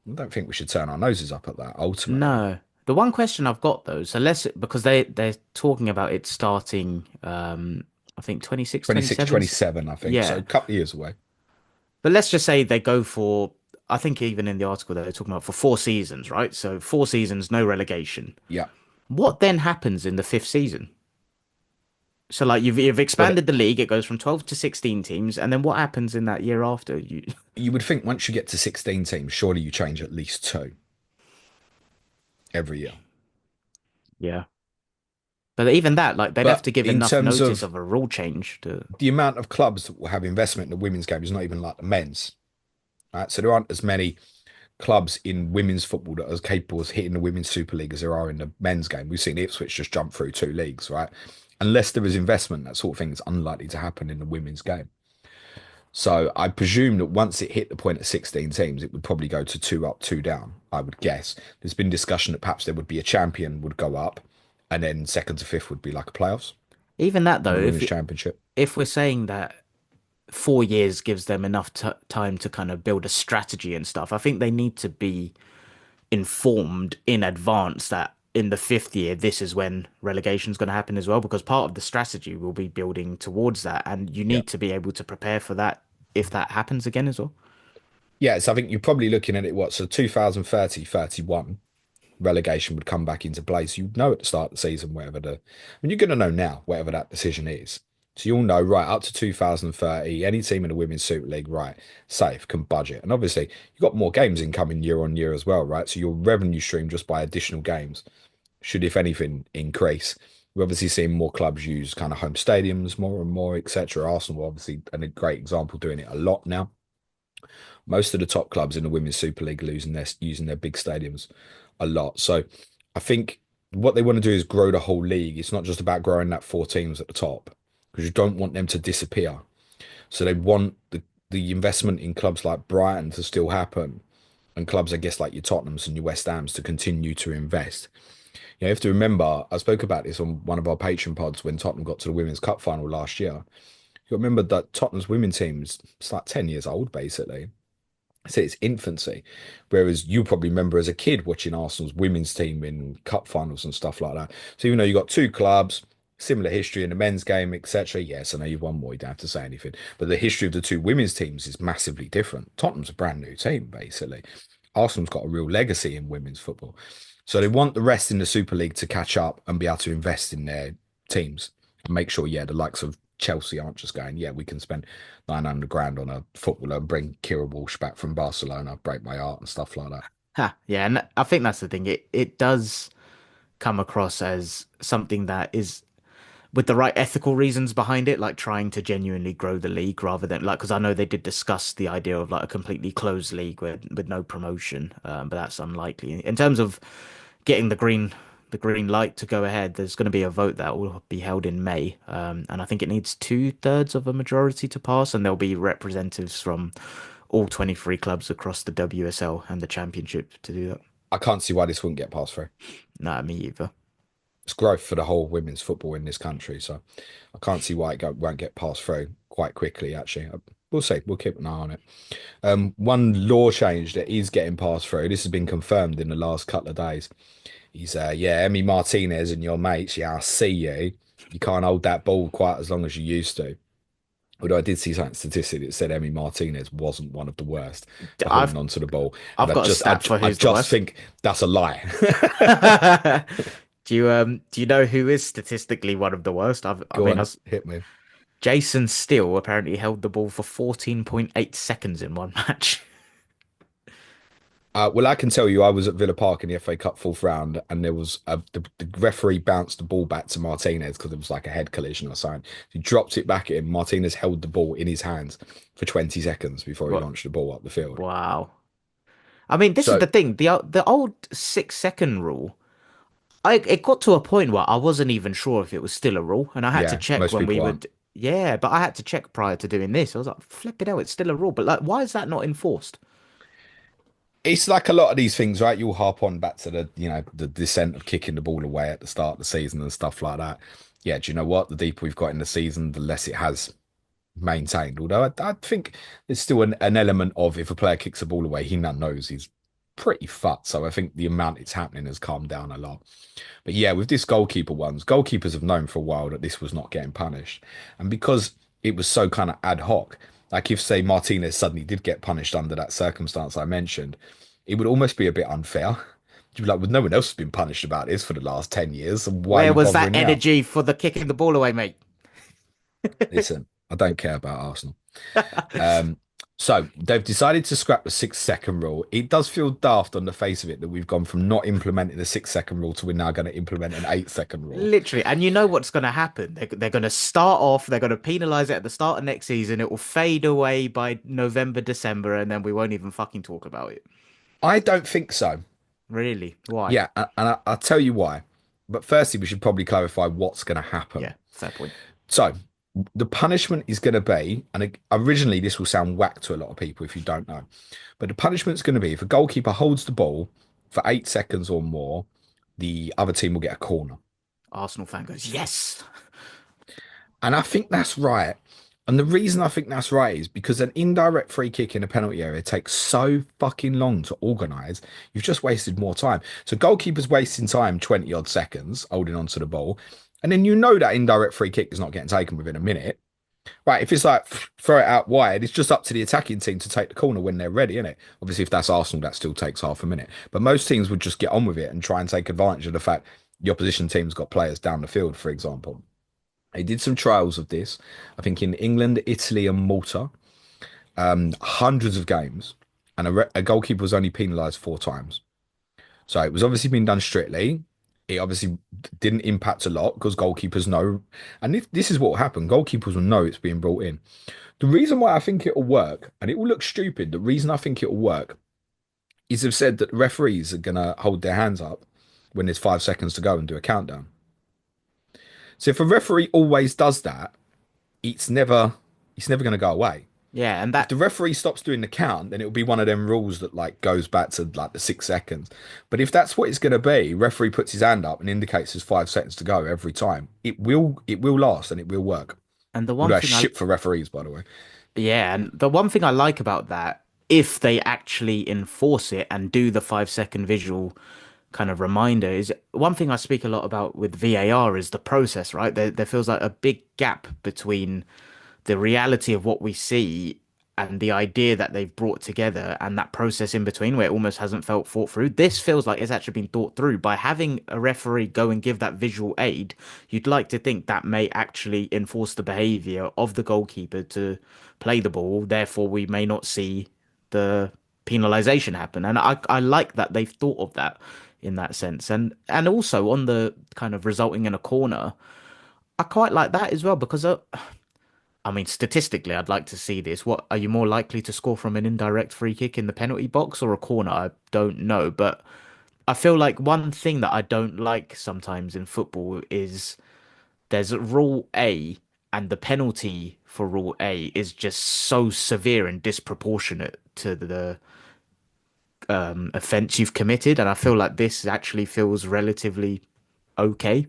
[SPEAKER 1] I don't think we should turn our noses up at that ultimately.
[SPEAKER 2] No. The one question I've got though, so let's because they're talking about it starting I think 26,
[SPEAKER 1] 26,
[SPEAKER 2] 27.
[SPEAKER 1] 27, I think. So
[SPEAKER 2] Yeah.
[SPEAKER 1] a couple of years away.
[SPEAKER 2] But let's just say they go for I think even in the article they're talking about for 4 seasons, right? So 4 seasons, no relegation.
[SPEAKER 1] Yeah.
[SPEAKER 2] What then happens in the fifth season? So like you've
[SPEAKER 1] But
[SPEAKER 2] expanded the league, it goes from 12 to 16 teams, and then what happens in that year after?
[SPEAKER 1] you would think once you get to 16 teams, surely you change at least two every year.
[SPEAKER 2] Yeah. But even that, like they'd have
[SPEAKER 1] But
[SPEAKER 2] to give
[SPEAKER 1] in
[SPEAKER 2] enough
[SPEAKER 1] terms
[SPEAKER 2] notice
[SPEAKER 1] of
[SPEAKER 2] of a rule change to
[SPEAKER 1] the amount of clubs that will have investment in the women's game is not even like the men's. Right? So there aren't as many clubs in women's football that are capable of hitting the women's Super League as there are in the men's game. We've seen Ipswich just jump through two leagues, right? Unless there is investment, that sort of thing is unlikely to happen in the women's game. So I presume that once it hit the point of 16 teams, it would probably go to two up, two down, I would guess. There's been discussion that perhaps there would be a champion would go up, and then second to fifth would be like a playoffs
[SPEAKER 2] Even that
[SPEAKER 1] in
[SPEAKER 2] though,
[SPEAKER 1] the women's championship.
[SPEAKER 2] if we're saying that 4 years gives them enough t time to kind of build a strategy and stuff, I think they need to be informed in advance that in the fifth year, this is when relegation is going to happen as well, because part of the strategy will be building towards that, and you
[SPEAKER 1] Yeah.
[SPEAKER 2] need to be able to prepare for that if that happens again as well.
[SPEAKER 1] Yeah, so I think you're probably looking at it, what, so 2030, 31 relegation would come back into place. You'd know at the start of the season, you're going to know now, whatever that decision is. So you'll know, right, up to 2030, any team in the Women's Super League, right, safe, can budget. And obviously, you've got more games incoming year on year as well, right? So your revenue stream just by additional games should, if anything, increase. We're obviously seeing more clubs use kind of home stadiums more and more, etc. Arsenal, obviously, and a great example doing it a lot now. Most of the top clubs in the Women's Super League losing their using their big stadiums a lot. So I think what they want to do is grow the whole league. It's not just about growing that four teams at the top because you don't want them to disappear. So they want the investment in clubs like Brighton to still happen and clubs, I guess, like your Tottenhams and your West Hams to continue to invest. You have to remember, I spoke about this on one of our Patreon pods when Tottenham got to the Women's Cup final last year. You remember that Tottenham's women team's it's like 10 years old, basically. So it's infancy. Whereas you probably remember as a kid watching Arsenal's women's team in cup finals and stuff like that. So even though you've got two clubs, similar history in the men's game, etc. Yes, I know you've won more, you don't have to say anything. But the history of the two women's teams is massively different. Tottenham's a brand new team, basically. Arsenal's got a real legacy in women's football. So they want the rest in the Super League to catch up and be able to invest in their teams and make sure, yeah, the likes of Chelsea aren't just going, yeah, we can spend 900 grand on a footballer and bring Kira Walsh back from Barcelona, break my heart and stuff like that.
[SPEAKER 2] Ha, yeah, and I think that's the thing. It does come across as something that is with the right ethical reasons behind it, like trying to genuinely grow the league rather than like, because I know they did discuss the idea of like a completely closed league with no promotion, but that's unlikely. In terms of getting the green light to go ahead, there's going to be a vote that will be held in May, and I think it needs two-thirds of a majority to pass, and there'll be representatives from all 23 clubs across the WSL and the Championship to do that.
[SPEAKER 1] I can't see why this wouldn't get passed through.
[SPEAKER 2] Nah, me either.
[SPEAKER 1] It's growth for the whole women's football in this country, so I can't see why won't get passed through quite quickly. Actually, we'll see. We'll keep an eye on it. One law change that is getting passed through. This has been confirmed in the last couple of days. He's yeah, Emmy Martinez and your mates. Yeah, I see you. You can't hold that ball quite as long as you used to. Although I did see something statistic that said Emmy Martinez wasn't one of the worst for
[SPEAKER 2] I've
[SPEAKER 1] holding on to the ball, and
[SPEAKER 2] I've got a stat for
[SPEAKER 1] I
[SPEAKER 2] who's the
[SPEAKER 1] just
[SPEAKER 2] worst.
[SPEAKER 1] think that's a lie.
[SPEAKER 2] Do you know who is statistically one of the worst? I
[SPEAKER 1] Go
[SPEAKER 2] mean,
[SPEAKER 1] on, hit me.
[SPEAKER 2] Jason Steele apparently held the ball for 14.8 seconds in one match.
[SPEAKER 1] Well, I can tell you, I was at Villa Park in the FA Cup fourth round, and there was the referee bounced the ball back to Martinez because it was like a head collision or something. He dropped it back at him. Martinez held the ball in his hands for 20 seconds before he
[SPEAKER 2] What?
[SPEAKER 1] launched the ball up the field.
[SPEAKER 2] Wow. I mean, this is
[SPEAKER 1] So,
[SPEAKER 2] the thing. The old 6 second rule. It got to a point where I wasn't even sure if it was still a rule, and I had to
[SPEAKER 1] yeah,
[SPEAKER 2] check
[SPEAKER 1] most
[SPEAKER 2] when we
[SPEAKER 1] people aren't.
[SPEAKER 2] would. Yeah, but I had to check prior to doing this. I was like, flip it out, it's still a rule. But like, why is that not enforced?
[SPEAKER 1] It's like a lot of these things, right? You'll harp on back to the descent of kicking the ball away at the start of the season and stuff like that. Yeah, do you know what? The deeper we've got in the season, the less it has maintained. Although I think there's still an element of if a player kicks a ball away, he now knows he's pretty fucked. So I think the amount it's happening has calmed down a lot. But yeah, with this goalkeeper ones, goalkeepers have known for a while that this was not getting punished. And because it was so kind of ad hoc, like if, say, Martinez suddenly did get punished under that circumstance I mentioned, it would almost be a bit unfair. You'd be like, well, no one else has been punished about this for the last 10 years. So why are
[SPEAKER 2] Where
[SPEAKER 1] you
[SPEAKER 2] was that
[SPEAKER 1] bothering now?
[SPEAKER 2] energy for the kicking the ball away, mate?
[SPEAKER 1] Listen, I don't care about Arsenal. Um, so they've decided to scrap the 6 second rule. It does feel daft on the face of it that we've gone from not implementing the 6 second rule to we're now going to implement an 8 second rule.
[SPEAKER 2] Literally, and you know what's going to happen. They're going to start off, they're going to penalize it at the start of next season. It will fade away by November, December, and then we won't even fucking talk about it.
[SPEAKER 1] I don't think so.
[SPEAKER 2] Really? Why?
[SPEAKER 1] Yeah, I'll tell you why. But firstly, we should probably clarify what's going to happen.
[SPEAKER 2] Yeah, fair point.
[SPEAKER 1] So The punishment is going to be, and originally this will sound whack to a lot of people if you don't know, but the punishment's going to be if a goalkeeper holds the ball for 8 seconds or more, the other team will get a corner.
[SPEAKER 2] Arsenal fan goes, yes.
[SPEAKER 1] And I think that's right. And the reason I think that's right is because an indirect free kick in a penalty area takes so fucking long to organise. You've just wasted more time. So goalkeeper's wasting time 20 odd seconds holding onto the ball. And then you know that indirect free kick is not getting taken within a minute. Right, if it's like throw it out wide, it's just up to the attacking team to take the corner when they're ready, isn't it? Obviously, if that's Arsenal, that still takes half a minute. But most teams would just get on with it and try and take advantage of the fact the opposition team's got players down the field, for example. They did some trials of this, I think in England, Italy, and Malta, hundreds of games, and a goalkeeper was only penalised 4 times. So it was obviously being done strictly. It obviously didn't impact a lot because goalkeepers know, and if this is what will happen, goalkeepers will know it's being brought in. The reason why I think it'll work, and it will look stupid, the reason I think it'll work is they've said that referees are gonna hold their hands up when there's 5 seconds to go and do a countdown. So if a referee always does that, it's never it's never going to go away.
[SPEAKER 2] Yeah, and
[SPEAKER 1] If
[SPEAKER 2] that
[SPEAKER 1] the referee stops doing the count, then it'll be one of them rules that like goes back to like the 6 seconds. But if that's what it's going to be, referee puts his hand up and indicates there's 5 seconds to go every time. It will last and it will work.
[SPEAKER 2] and the one
[SPEAKER 1] Although that's
[SPEAKER 2] thing I
[SPEAKER 1] shit for referees, by the way.
[SPEAKER 2] yeah, and the one thing I like about that, if they actually enforce it and do the 5 second visual kind of reminder, is one thing I speak a lot about with VAR is the process, right? There feels like a big gap between the reality of what we see and the idea that they've brought together and that process in between where it almost hasn't felt thought through. This feels like it's actually been thought through by having a referee go and give that visual aid. You'd like to think that may actually enforce the behavior of the goalkeeper to play the ball. Therefore, we may not see the penalization happen. And I like that they've thought of that in that sense. And also on the kind of resulting in a corner, I quite like that as well because I mean, statistically, I'd like to see this. What are you more likely to score from an indirect free kick in the penalty box or a corner? I don't know, but I feel like one thing that I don't like sometimes in football is there's rule A and the penalty for rule A is just so severe and disproportionate to the offense you've committed, and I feel like this actually feels relatively okay.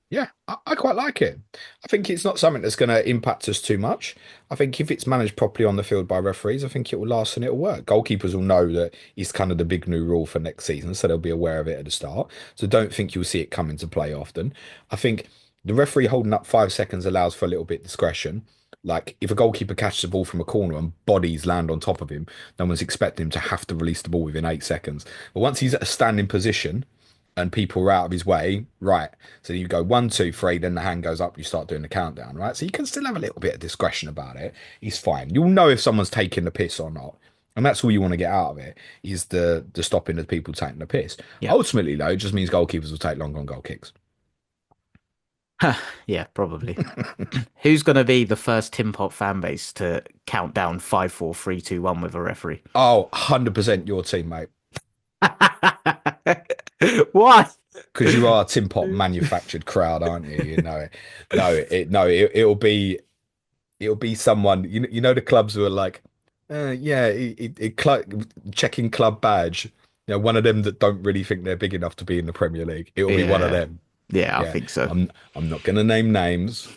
[SPEAKER 1] Yeah, I quite like it. I think it's not something that's going to impact us too much. I think if it's managed properly on the field by referees, I think it will last and it will work. Goalkeepers will know that it's kind of the big new rule for next season, so they'll be aware of it at the start. So don't think you'll see it come into play often. I think the referee holding up 5 seconds allows for a little bit of discretion. Like if a goalkeeper catches the ball from a corner and bodies land on top of him, no one's expecting him to have to release the ball within 8 seconds. But once he's at a standing position, and people are out of his way, right? So you go 1, 2, 3, then the hand goes up, you start doing the countdown, right? So you can still have a little bit of discretion about it. He's fine. You'll know if someone's taking the piss or not. And that's all you want to get out of it is the stopping of people taking the piss.
[SPEAKER 2] Yeah.
[SPEAKER 1] Ultimately, though, it just means goalkeepers will take longer on goal kicks.
[SPEAKER 2] Yeah, probably. Who's going to be the first Tim Pot fan base to count down 5, 4, 3, 2, 1 with a referee?
[SPEAKER 1] Oh, 100% your team, mate.
[SPEAKER 2] What?
[SPEAKER 1] Because you are a Tim Pot manufactured crowd, aren't you? You know it. It'll be someone you know the clubs who are like yeah checking club badge, one of them that don't really think they're big enough to be in the Premier League. It'll be one of
[SPEAKER 2] Yeah.
[SPEAKER 1] them.
[SPEAKER 2] Yeah, I
[SPEAKER 1] Yeah,
[SPEAKER 2] think so.
[SPEAKER 1] I'm not gonna name names.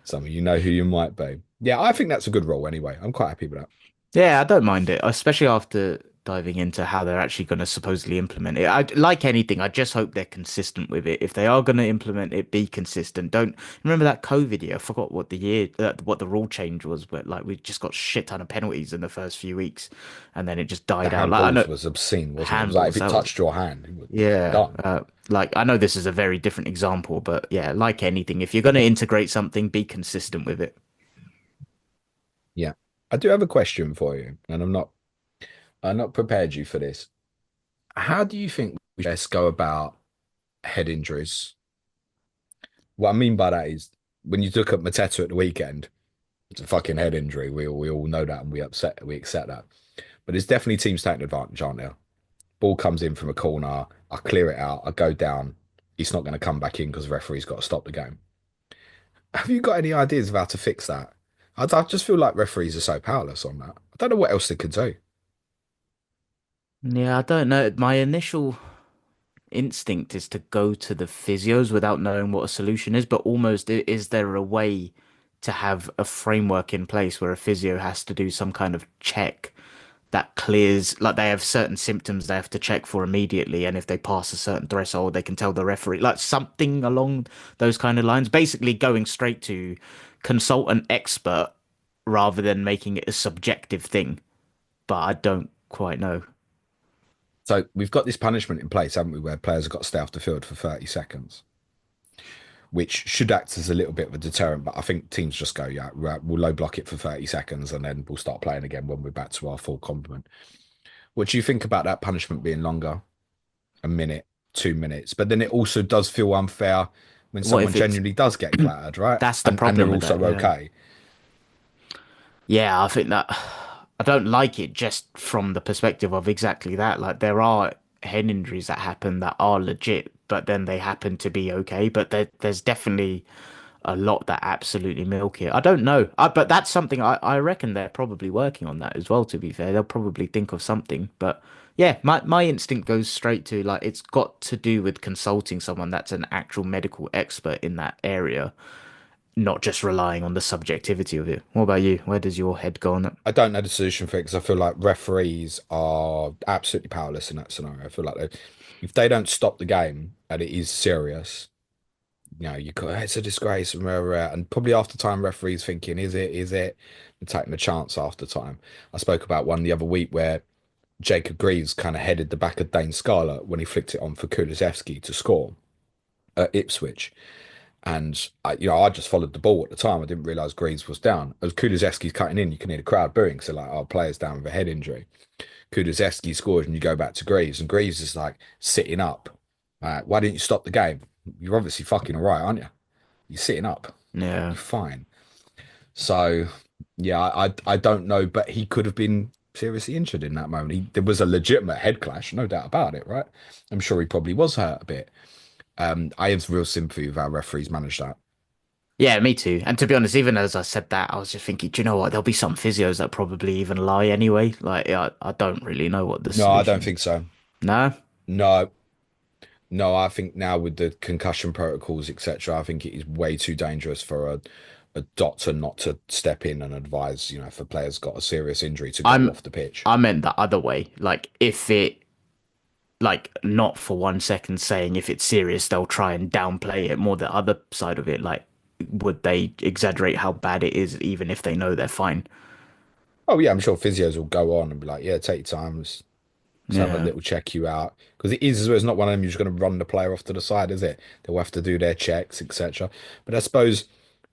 [SPEAKER 1] Some of you know who you might be. Yeah, I think that's a good role anyway. I'm quite happy with that.
[SPEAKER 2] Yeah, I don't mind it, especially after diving into how they're actually going to supposedly implement it. I like anything. I just hope they're consistent with it. If they are going to implement it, be consistent. Don't remember that COVID year. I forgot what the year, what the rule change was, but like we just got shit ton of penalties in the first few weeks, and then it just
[SPEAKER 1] The
[SPEAKER 2] died out. Like I know
[SPEAKER 1] handballs was obscene, wasn't it? It was like
[SPEAKER 2] handballs.
[SPEAKER 1] if it
[SPEAKER 2] That was
[SPEAKER 1] touched your hand, it was
[SPEAKER 2] yeah.
[SPEAKER 1] done.
[SPEAKER 2] Like I know this is a very different example, but yeah, like anything, if you're going to integrate something, be consistent with it.
[SPEAKER 1] Yeah. I do have a question for you, and I'm not prepared you for this. How do you think we best go about head injuries? What I mean by that is when you look at Mateta at the weekend, it's a fucking head injury. We all know that and we accept that. But there's definitely teams taking advantage, aren't there? Ball comes in from a corner, I clear it out, I go down. It's not going to come back in because the referee's got to stop the game. Have you got any ideas of how to fix that? I just feel like referees are so powerless on that. I don't know what else they could do.
[SPEAKER 2] Yeah, I don't know. My initial instinct is to go to the physios without knowing what a solution is, but almost is there a way to have a framework in place where a physio has to do some kind of check that clears, like they have certain symptoms they have to check for immediately, and if they pass a certain threshold, they can tell the referee, like something along those kind of lines, basically going straight to consult an expert rather than making it a subjective thing. But I don't quite know.
[SPEAKER 1] So we've got this punishment in place, haven't we, where players have got to stay off the field for 30 seconds, which should act as a little bit of a deterrent. But I think teams just go, yeah, we'll low block it for 30 seconds and then we'll start playing again when we're back to our full complement. What do you think about that punishment being longer? A minute, 2 minutes. But then it also does feel unfair when
[SPEAKER 2] What
[SPEAKER 1] someone
[SPEAKER 2] if it's
[SPEAKER 1] genuinely does get clattered, right?
[SPEAKER 2] that's the
[SPEAKER 1] And they're
[SPEAKER 2] problem with that,
[SPEAKER 1] also
[SPEAKER 2] yeah.
[SPEAKER 1] okay.
[SPEAKER 2] Yeah, I think that I don't like it just from the perspective of exactly that. Like there are head injuries that happen that are legit, but then they happen to be okay. But there's definitely a lot that absolutely milk it. I don't know, but that's something I reckon they're probably working on that as well. To be fair, they'll probably think of something. But yeah, my instinct goes straight to like it's got to do with consulting someone that's an actual medical expert in that area, not just relying on the subjectivity of it. What about you? Where does your head go on that?
[SPEAKER 1] I don't know the solution for it because I feel like referees are absolutely powerless in that scenario. I feel like if they don't stop the game and it is serious, you go, it's a disgrace, and and probably after time, referees thinking, is it, is it, and taking the chance after time. I spoke about one the other week where Jacob Greaves kind of headed the back of Dane Scarlett when he flicked it on for Kulusevski to score at Ipswich. And I just followed the ball at the time. I didn't realise Greaves was down. As Kulusevski's cutting in, you can hear the crowd booing. So like, our player's down with a head injury. Kulusevski scores, and you go back to Greaves, and Greaves is like sitting up. Why didn't you stop the game? You're obviously fucking all right, aren't you? You're sitting up.
[SPEAKER 2] Yeah.
[SPEAKER 1] You're fine. So yeah, I don't know, but he could have been seriously injured in that moment. There was a legitimate head clash, no doubt about it, right? I'm sure he probably was hurt a bit. I have real sympathy with how referees manage that.
[SPEAKER 2] Yeah, me too. And to be honest, even as I said that, I was just thinking, do you know what? There'll be some physios that probably even lie anyway. Like, I don't really know what the
[SPEAKER 1] No, I don't
[SPEAKER 2] solution
[SPEAKER 1] think
[SPEAKER 2] is.
[SPEAKER 1] so.
[SPEAKER 2] No?
[SPEAKER 1] No, no, I think now with the concussion protocols, etc., I think it is way too dangerous for a doctor not to step in and advise, if a player's got a serious injury to go
[SPEAKER 2] I'm
[SPEAKER 1] off the pitch.
[SPEAKER 2] I meant the other way. Like if it like not for 1 second saying if it's serious, they'll try and downplay it. More the other side of it, like would they exaggerate how bad it is even if they know they're fine?
[SPEAKER 1] Oh yeah, I'm sure physios will go on and be like, yeah, take your time, let's have a
[SPEAKER 2] Yeah.
[SPEAKER 1] little check you out. Because it is as well, it's not one of them you're just going to run the player off to the side, is it? They'll have to do their checks, etc. But I suppose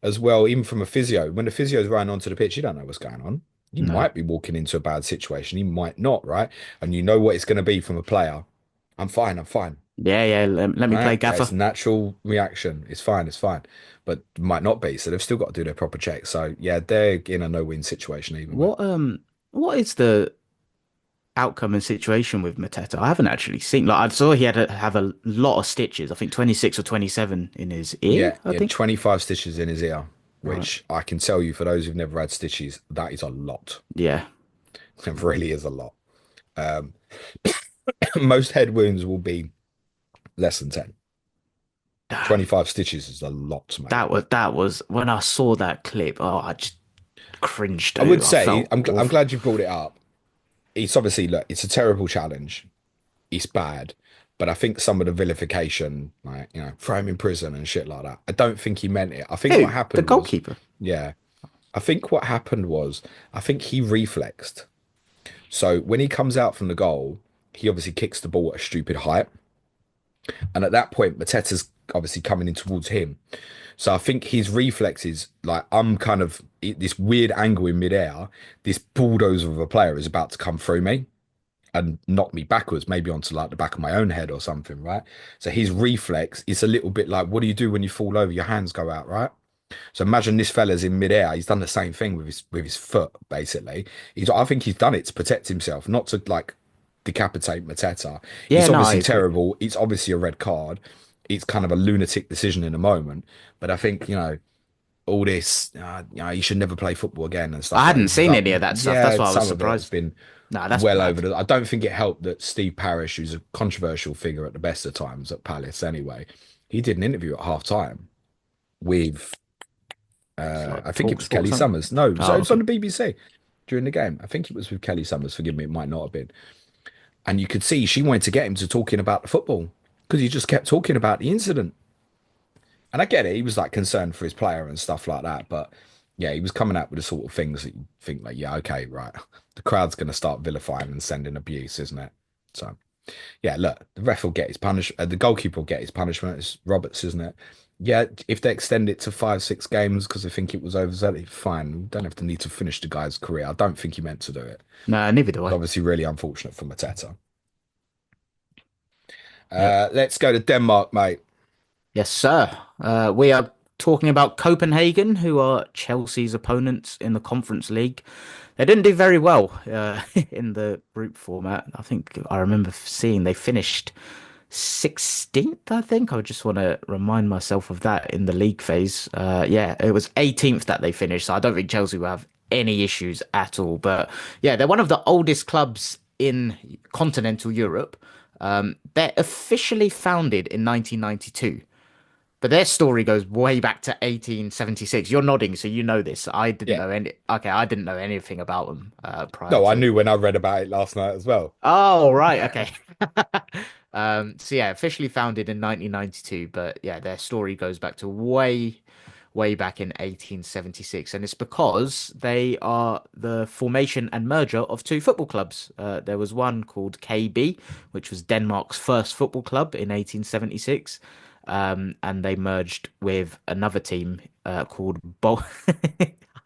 [SPEAKER 1] as well, even from a physio, when the physio's running onto the pitch, you don't know what's going on. He
[SPEAKER 2] No.
[SPEAKER 1] might be walking into a bad situation. He might not, right? And you know what it's going to be from a player. I'm fine. I'm fine.
[SPEAKER 2] Yeah, yeah. Let me play
[SPEAKER 1] Right? It's
[SPEAKER 2] gaffer.
[SPEAKER 1] natural reaction. It's fine. It's fine. But might not be. So they've still got to do their proper checks. So yeah, they're in a no-win situation either way.
[SPEAKER 2] What is the outcome and situation with Mateta? I haven't actually seen. Like I saw he had to have a lot of stitches. I think 26 or 27 in his ear,
[SPEAKER 1] Yeah,
[SPEAKER 2] I
[SPEAKER 1] he had
[SPEAKER 2] think.
[SPEAKER 1] 25 stitches in his ear,
[SPEAKER 2] Right.
[SPEAKER 1] which I can tell you for those who've never had stitches, that is a lot.
[SPEAKER 2] Yeah.
[SPEAKER 1] It really is a lot. Um, most head wounds will be less than 10.
[SPEAKER 2] Damn.
[SPEAKER 1] 25 stitches is a lot, mate.
[SPEAKER 2] That was when I saw that clip. Oh, I just cringed.
[SPEAKER 1] I would
[SPEAKER 2] I
[SPEAKER 1] say,
[SPEAKER 2] felt
[SPEAKER 1] I'm
[SPEAKER 2] awful.
[SPEAKER 1] glad you brought it up. It's obviously, look, it's a terrible challenge. It's bad. But I think some of the vilification, like, throw him in prison and shit like that, I don't think he meant it. I think what
[SPEAKER 2] Who? The
[SPEAKER 1] happened was,
[SPEAKER 2] goalkeeper.
[SPEAKER 1] yeah, I think what happened was, I think he reflexed. So when he comes out from the goal, he obviously kicks the ball at a stupid height. And at that point, Mateta's obviously coming in towards him. So I think his reflexes, like I'm kind of this weird angle in midair, this bulldozer of a player is about to come through me and knock me backwards, maybe onto like the back of my own head or something, right? So his reflex is a little bit like, what do you do when you fall over? Your hands go out, right? So imagine this fella's in midair. He's done the same thing with his foot, basically. I think he's done it to protect himself, not to like decapitate Mateta.
[SPEAKER 2] Yeah,
[SPEAKER 1] It's
[SPEAKER 2] no, I
[SPEAKER 1] obviously
[SPEAKER 2] agree.
[SPEAKER 1] terrible. It's obviously a red card. It's kind of a lunatic decision in a moment. But I think, all this, you should never play football again and
[SPEAKER 2] I
[SPEAKER 1] stuff like that.
[SPEAKER 2] hadn't
[SPEAKER 1] He was
[SPEAKER 2] seen
[SPEAKER 1] like,
[SPEAKER 2] any of that stuff. That's
[SPEAKER 1] yeah,
[SPEAKER 2] why I was
[SPEAKER 1] some of it has
[SPEAKER 2] surprised.
[SPEAKER 1] been
[SPEAKER 2] Nah, that's
[SPEAKER 1] well over
[SPEAKER 2] bad.
[SPEAKER 1] the. I don't think it helped that Steve Parish, who's a controversial figure at the best of times at Palace anyway, he did an interview at half time with,
[SPEAKER 2] It's like
[SPEAKER 1] I think it
[SPEAKER 2] talk
[SPEAKER 1] was
[SPEAKER 2] sport or
[SPEAKER 1] Kelly
[SPEAKER 2] something.
[SPEAKER 1] Summers. No, so
[SPEAKER 2] Oh,
[SPEAKER 1] it was on
[SPEAKER 2] okay.
[SPEAKER 1] the BBC during the game. I think it was with Kelly Summers. Forgive me, it might not have been. And you could see she wanted to get him to talking about the football because he just kept talking about the incident. And I get it, he was like concerned for his player and stuff like that, but yeah, he was coming out with the sort of things that you think like, yeah, okay, right, the crowd's going to start vilifying and sending abuse, isn't it? So yeah, look, the ref will get his punish, the goalkeeper will get his punishment. It's Roberts, isn't it? Yeah, if they extend it to 5, 6 games because they think it was overzealous, fine. We don't have to need to finish the guy's career. I don't think he meant to do it.
[SPEAKER 2] Nah, neither do
[SPEAKER 1] It's
[SPEAKER 2] I.
[SPEAKER 1] obviously really unfortunate for Mateta.
[SPEAKER 2] Yep.
[SPEAKER 1] Let's go to Denmark, mate.
[SPEAKER 2] Yes, sir. We are talking about Copenhagen, who are Chelsea's opponents in the Conference League. They didn't do very well in the group format. I think I remember seeing they finished 16th, I think. I just want to remind myself of that in the league phase. Yeah, it was 18th that they finished, so I don't think Chelsea will have any issues at all. But yeah, they're one of the oldest clubs in continental Europe. They're officially founded in 1992. But their story goes way back to 1876. You're nodding, so you know this. I didn't
[SPEAKER 1] Yeah.
[SPEAKER 2] know any. Okay, I didn't know anything about them prior
[SPEAKER 1] No, I
[SPEAKER 2] to.
[SPEAKER 1] knew when I read about it last night as well.
[SPEAKER 2] Oh, right. Okay. So yeah, officially founded in 1992, but yeah, their story goes back to way back in 1876, and it's because they are the formation and merger of two football clubs. There was one called KB, which was Denmark's first football club in 1876, and they merged with another team called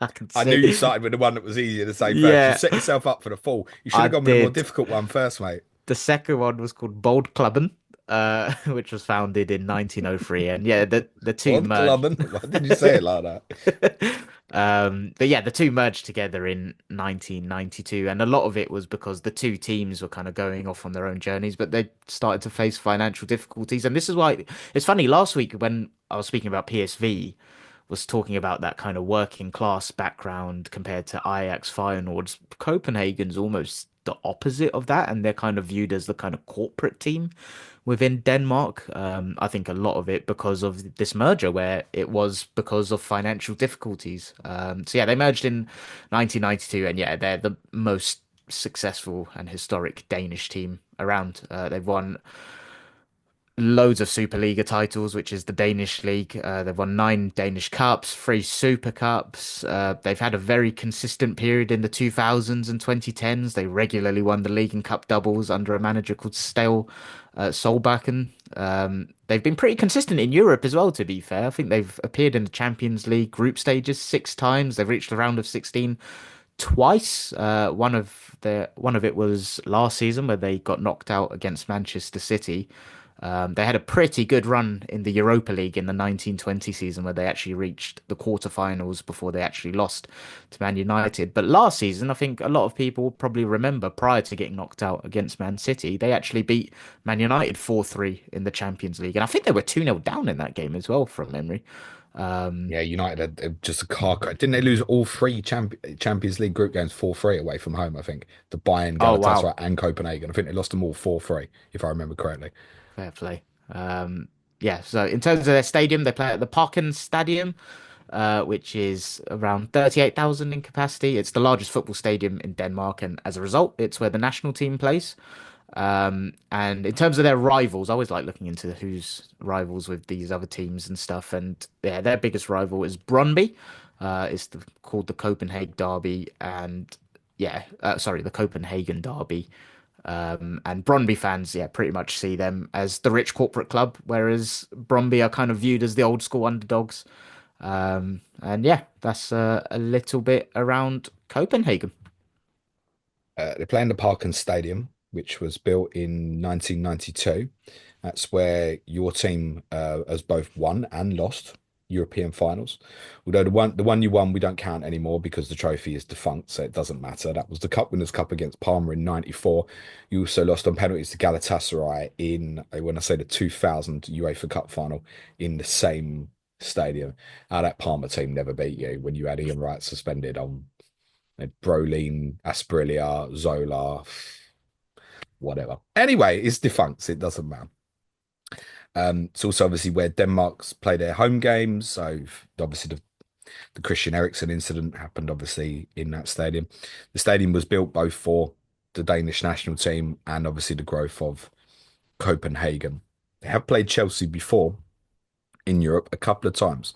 [SPEAKER 2] I can
[SPEAKER 1] I knew
[SPEAKER 2] see.
[SPEAKER 1] you started with the one that was easier to say first. You
[SPEAKER 2] Yeah,
[SPEAKER 1] set yourself up for the fall. You should
[SPEAKER 2] I
[SPEAKER 1] have gone with a more
[SPEAKER 2] did.
[SPEAKER 1] difficult one first, mate.
[SPEAKER 2] The second one was called Bold Clubben, which was founded in 1903, and yeah, the two
[SPEAKER 1] What,
[SPEAKER 2] merged.
[SPEAKER 1] Clubman? Why did you say it like that?
[SPEAKER 2] But yeah, the two merged together in 1992, and a lot of it was because the two teams were kind of going off on their own journeys, but they started to face financial difficulties, and this is why it's funny. Last week when I was speaking about PSV, was talking about that kind of working class background compared to Ajax Feyenoord's. Copenhagen's almost the opposite of that, and they're kind of viewed as the kind of corporate team within Denmark. I think a lot of it because of this merger, where it was because of financial difficulties. So yeah, they merged in 1992, and yeah, they're the most successful and historic Danish team around. They've won loads of Superliga titles, which is the Danish league. They've won 9 Danish Cups, 3 Super Cups. They've had a very consistent period in the 2000s and 2010s. They regularly won the league and cup doubles under a manager called Stale Solbakken. They've been pretty consistent in Europe as well, to be fair. I think they've appeared in the Champions League group stages 6 times. They've reached the round of 16 twice. One of it was last season where they got knocked out against Manchester City. They had a pretty good run in the Europa League in the 1920 season where they actually reached the quarterfinals before they actually lost to Man United. But last season, I think a lot of people will probably remember prior to getting knocked out against Man City, they actually beat Man United 4-3 in the Champions League. And I think they were 2-0 down in that game as well, from memory.
[SPEAKER 1] Yeah, United had just a car crash. Didn't they lose all three Champions League group games 4-3 away from home, I think? The Bayern,
[SPEAKER 2] Oh, wow.
[SPEAKER 1] Galatasaray, and Copenhagen. I think they lost them all 4-3, if I remember correctly.
[SPEAKER 2] Fair play. Yeah, so in terms of their stadium, they play at the Parken Stadium, which is around 38,000 in capacity. It's the largest football stadium in Denmark, and as a result, it's where the national team plays. And in terms of their rivals, I always like looking into who's rivals with these other teams and stuff. And yeah, their biggest rival is Brøndby. Called the Copenhagen Derby, and yeah, sorry, the Copenhagen Derby. And Brøndby fans, yeah, pretty much see them as the rich corporate club, whereas Brøndby are kind of viewed as the old school underdogs. And yeah, that's a little bit around Copenhagen.
[SPEAKER 1] They play in the Parken Stadium, which was built in 1992. That's where your team has both won and lost European finals. Although the one you won, we don't count anymore because the trophy is defunct, so it doesn't matter. That was the Cup Winners' Cup against Parma in '94. You also lost on penalties to Galatasaray in, when I say the 2000 UEFA Cup final, in the same Stadium. How that Parma team never beat you when you had Ian Wright suspended on Brolin, Asprilla, Zola, whatever. Anyway, it's defunct. It doesn't matter. It's also obviously where Denmark's play their home games. So obviously the Christian Eriksen incident happened obviously in that stadium. The stadium was built both for the Danish national team and obviously the growth of Copenhagen. They have played Chelsea before in Europe a couple of times.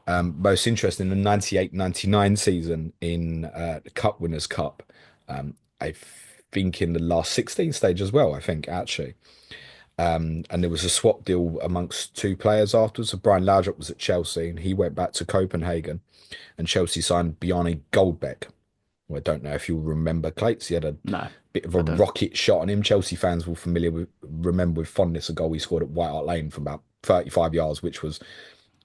[SPEAKER 1] Most interesting, the 98-99 season in the Cup Winners' Cup. I think in the last 16 stage as well, I think actually. And there was a swap deal amongst two players afterwards. So Brian Laudrup was at Chelsea and he went back to Copenhagen and Chelsea signed Bjarne Goldbeck. Well, I don't know if you'll remember Clates. He had a
[SPEAKER 2] No,
[SPEAKER 1] bit of a
[SPEAKER 2] I don't.
[SPEAKER 1] rocket shot on him. Chelsea fans will remember with fondness a goal he scored at White Hart Lane from about 35 yards, which was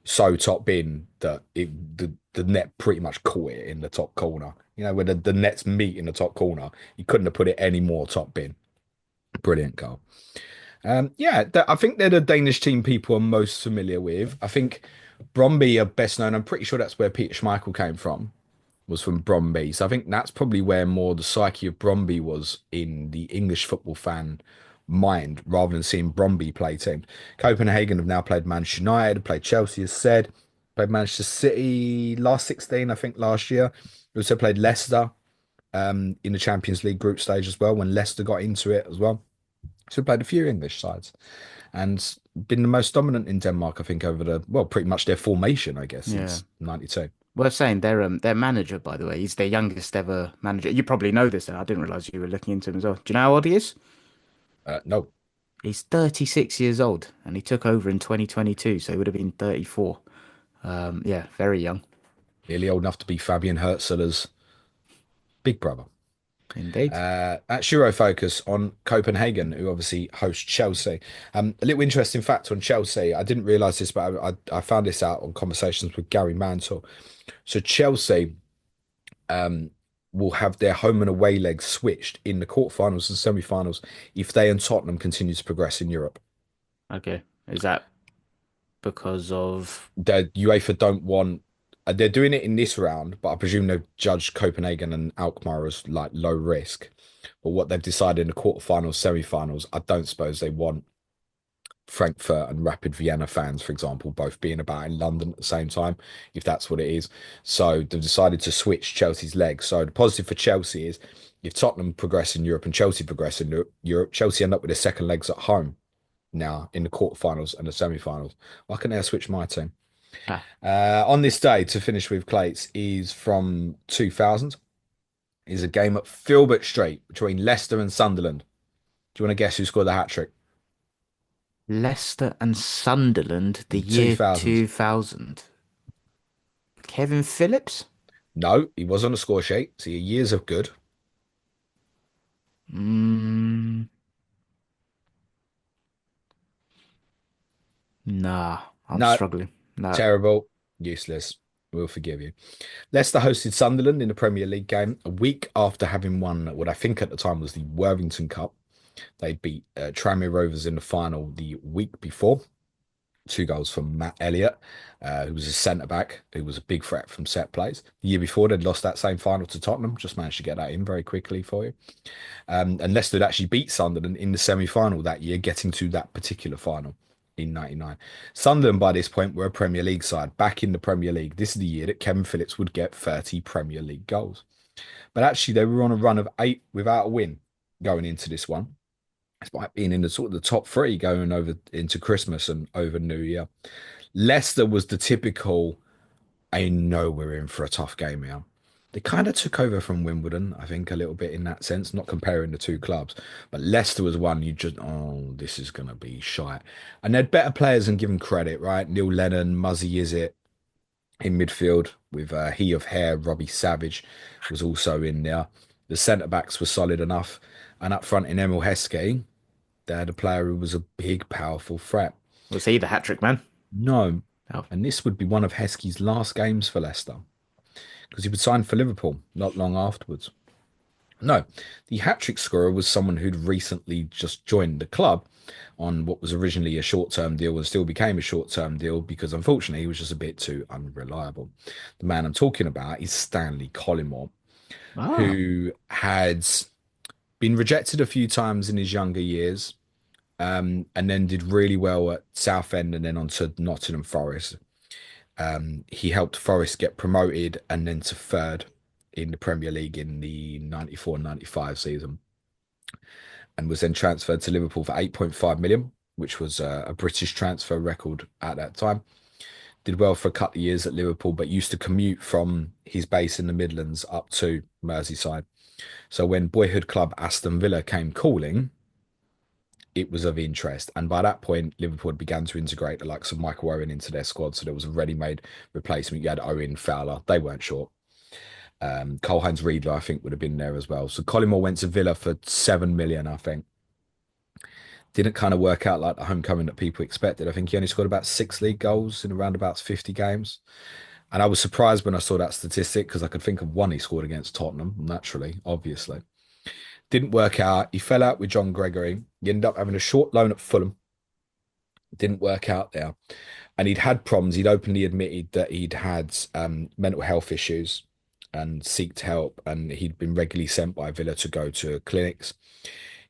[SPEAKER 1] so top bin that the net pretty much caught it in the top corner. You know, when the nets meet in the top corner, he couldn't have put it any more top bin. Brilliant goal. Yeah, I think they're the Danish team people are most familiar with. I think Bromby are best known. I'm pretty sure that's where Peter Schmeichel came from, was from Bromby. So I think that's probably where more the psyche of Bromby was in the English football fan mind, rather than seeing Bromby play teams. Copenhagen have now played Manchester United, played Chelsea, as said, played Manchester City last 16, I think, last year. They also played Leicester in the Champions League group stage as well, when Leicester got into it as well. So we played a few English sides and been the most dominant in Denmark, I think, over pretty much their formation, I guess,
[SPEAKER 2] Yeah.
[SPEAKER 1] since 92.
[SPEAKER 2] Worth saying, their manager, by the way, he's their youngest ever manager. You probably know this, and I didn't realize you were looking into him as well. Do you know how old he is?
[SPEAKER 1] No,
[SPEAKER 2] He's 36 years old, and he took over in 2022, so he would have been 34. Yeah, very young,
[SPEAKER 1] nearly old enough to be Fabian Hertzler's big brother.
[SPEAKER 2] indeed.
[SPEAKER 1] At Euro Focus on Copenhagen, who obviously host Chelsea. A little interesting fact on Chelsea. I didn't realise this, but I found this out on conversations with Gary Mantle. So Chelsea um, will have their home and away legs switched in the quarterfinals and semi-finals if they and Tottenham continue to progress in Europe.
[SPEAKER 2] Okay, is that because of?
[SPEAKER 1] The UEFA don't want. They're doing it in this round, but I presume they've judged Copenhagen and Alkmaar as like low risk. But what they've decided in the quarterfinals, semi-finals, I don't suppose they want Frankfurt and Rapid Vienna fans, for example, both being about in London at the same time, if that's what it is. So they've decided to switch Chelsea's legs. So the positive for Chelsea is if Tottenham progress in Europe and Chelsea progress in Europe, Chelsea end up with their second legs at home now in the quarterfinals and the semi-finals. Why can't they switch my team?
[SPEAKER 2] Ah,
[SPEAKER 1] On this day, to finish with Clates, is from 2000. Is a game at Filbert Street between Leicester and Sunderland. Do you want to guess who scored the hat trick?
[SPEAKER 2] Leicester and Sunderland, the
[SPEAKER 1] In
[SPEAKER 2] year
[SPEAKER 1] 2000.
[SPEAKER 2] 2000. Kevin Phillips?
[SPEAKER 1] No, he was on the score sheet. So your years of good.
[SPEAKER 2] Mm, nah, I'm
[SPEAKER 1] No,
[SPEAKER 2] struggling. No.
[SPEAKER 1] terrible, useless. We'll forgive you. Leicester hosted Sunderland in the Premier League game a week after having won what I think at the time was the Worthington Cup. They beat Tranmere Rovers in the final the week before. Two goals from Matt Elliott, who was a centre back, who was a big threat from set plays. The year before, they'd lost that same final to Tottenham. Just managed to get that in very quickly for you. And Leicester had actually beat Sunderland in the semi-final that year, getting to that particular final in 99. Sunderland, by this point, were a Premier League side, back in the Premier League. This is the year that Kevin Phillips would get 30 Premier League goals. But actually, they were on a run of 8 without a win going into this one, despite being in the sort of the top 3 going over into Christmas and over New Year. Leicester was the typical, I know we're in for a tough game here. They kind of took over from Wimbledon, I think, a little bit in that sense, not comparing the two clubs. But Leicester was one you just, oh, this is going to be shite. And they'd better players and give them credit, right? Neil Lennon, Muzzy Izzet in midfield with He of Hair, Robbie Savage was also in there. The centre backs were solid enough. And up front in Emil Heskey, they had a player who was a big, powerful threat.
[SPEAKER 2] Was he the hat trick man?
[SPEAKER 1] No.
[SPEAKER 2] Oh,
[SPEAKER 1] And this would be one of Heskey's last games for Leicester because he would sign for Liverpool not long afterwards. No, the hat-trick scorer was someone who'd recently just joined the club on what was originally a short-term deal and still became a short-term deal because unfortunately he was just a bit too unreliable. The man I'm talking about is Stanley Collymore,
[SPEAKER 2] Ah,
[SPEAKER 1] who had been rejected a few times in his younger years, and then did really well at Southend and then on to Nottingham Forest. He helped Forest get promoted and then to third in the Premier League in the 94-95 season, and was then transferred to Liverpool for 8.5 million, which was a British transfer record at that time. Did well for a couple of years at Liverpool, but used to commute from his base in the Midlands up to Merseyside. So when boyhood club Aston Villa came calling, it was of interest. And by that point, Liverpool began to integrate the likes of Michael Owen into their squad. So there was a ready made replacement. You had Owen, Fowler, they weren't short. Cole-Heinz Riedler, I think, would have been there as well. So Collymore went to Villa for 7 million, I think. Didn't kind of work out like the homecoming that people expected. I think he only scored about 6 league goals in around about 50 games. And I was surprised when I saw that statistic because I could think of one he scored against Tottenham, naturally, obviously. Didn't work out. He fell out with John Gregory. He ended up having a short loan at Fulham. Didn't work out there. And he'd had problems. He'd openly admitted that he'd had mental health issues and sought help. And he'd been regularly sent by Villa to go to clinics.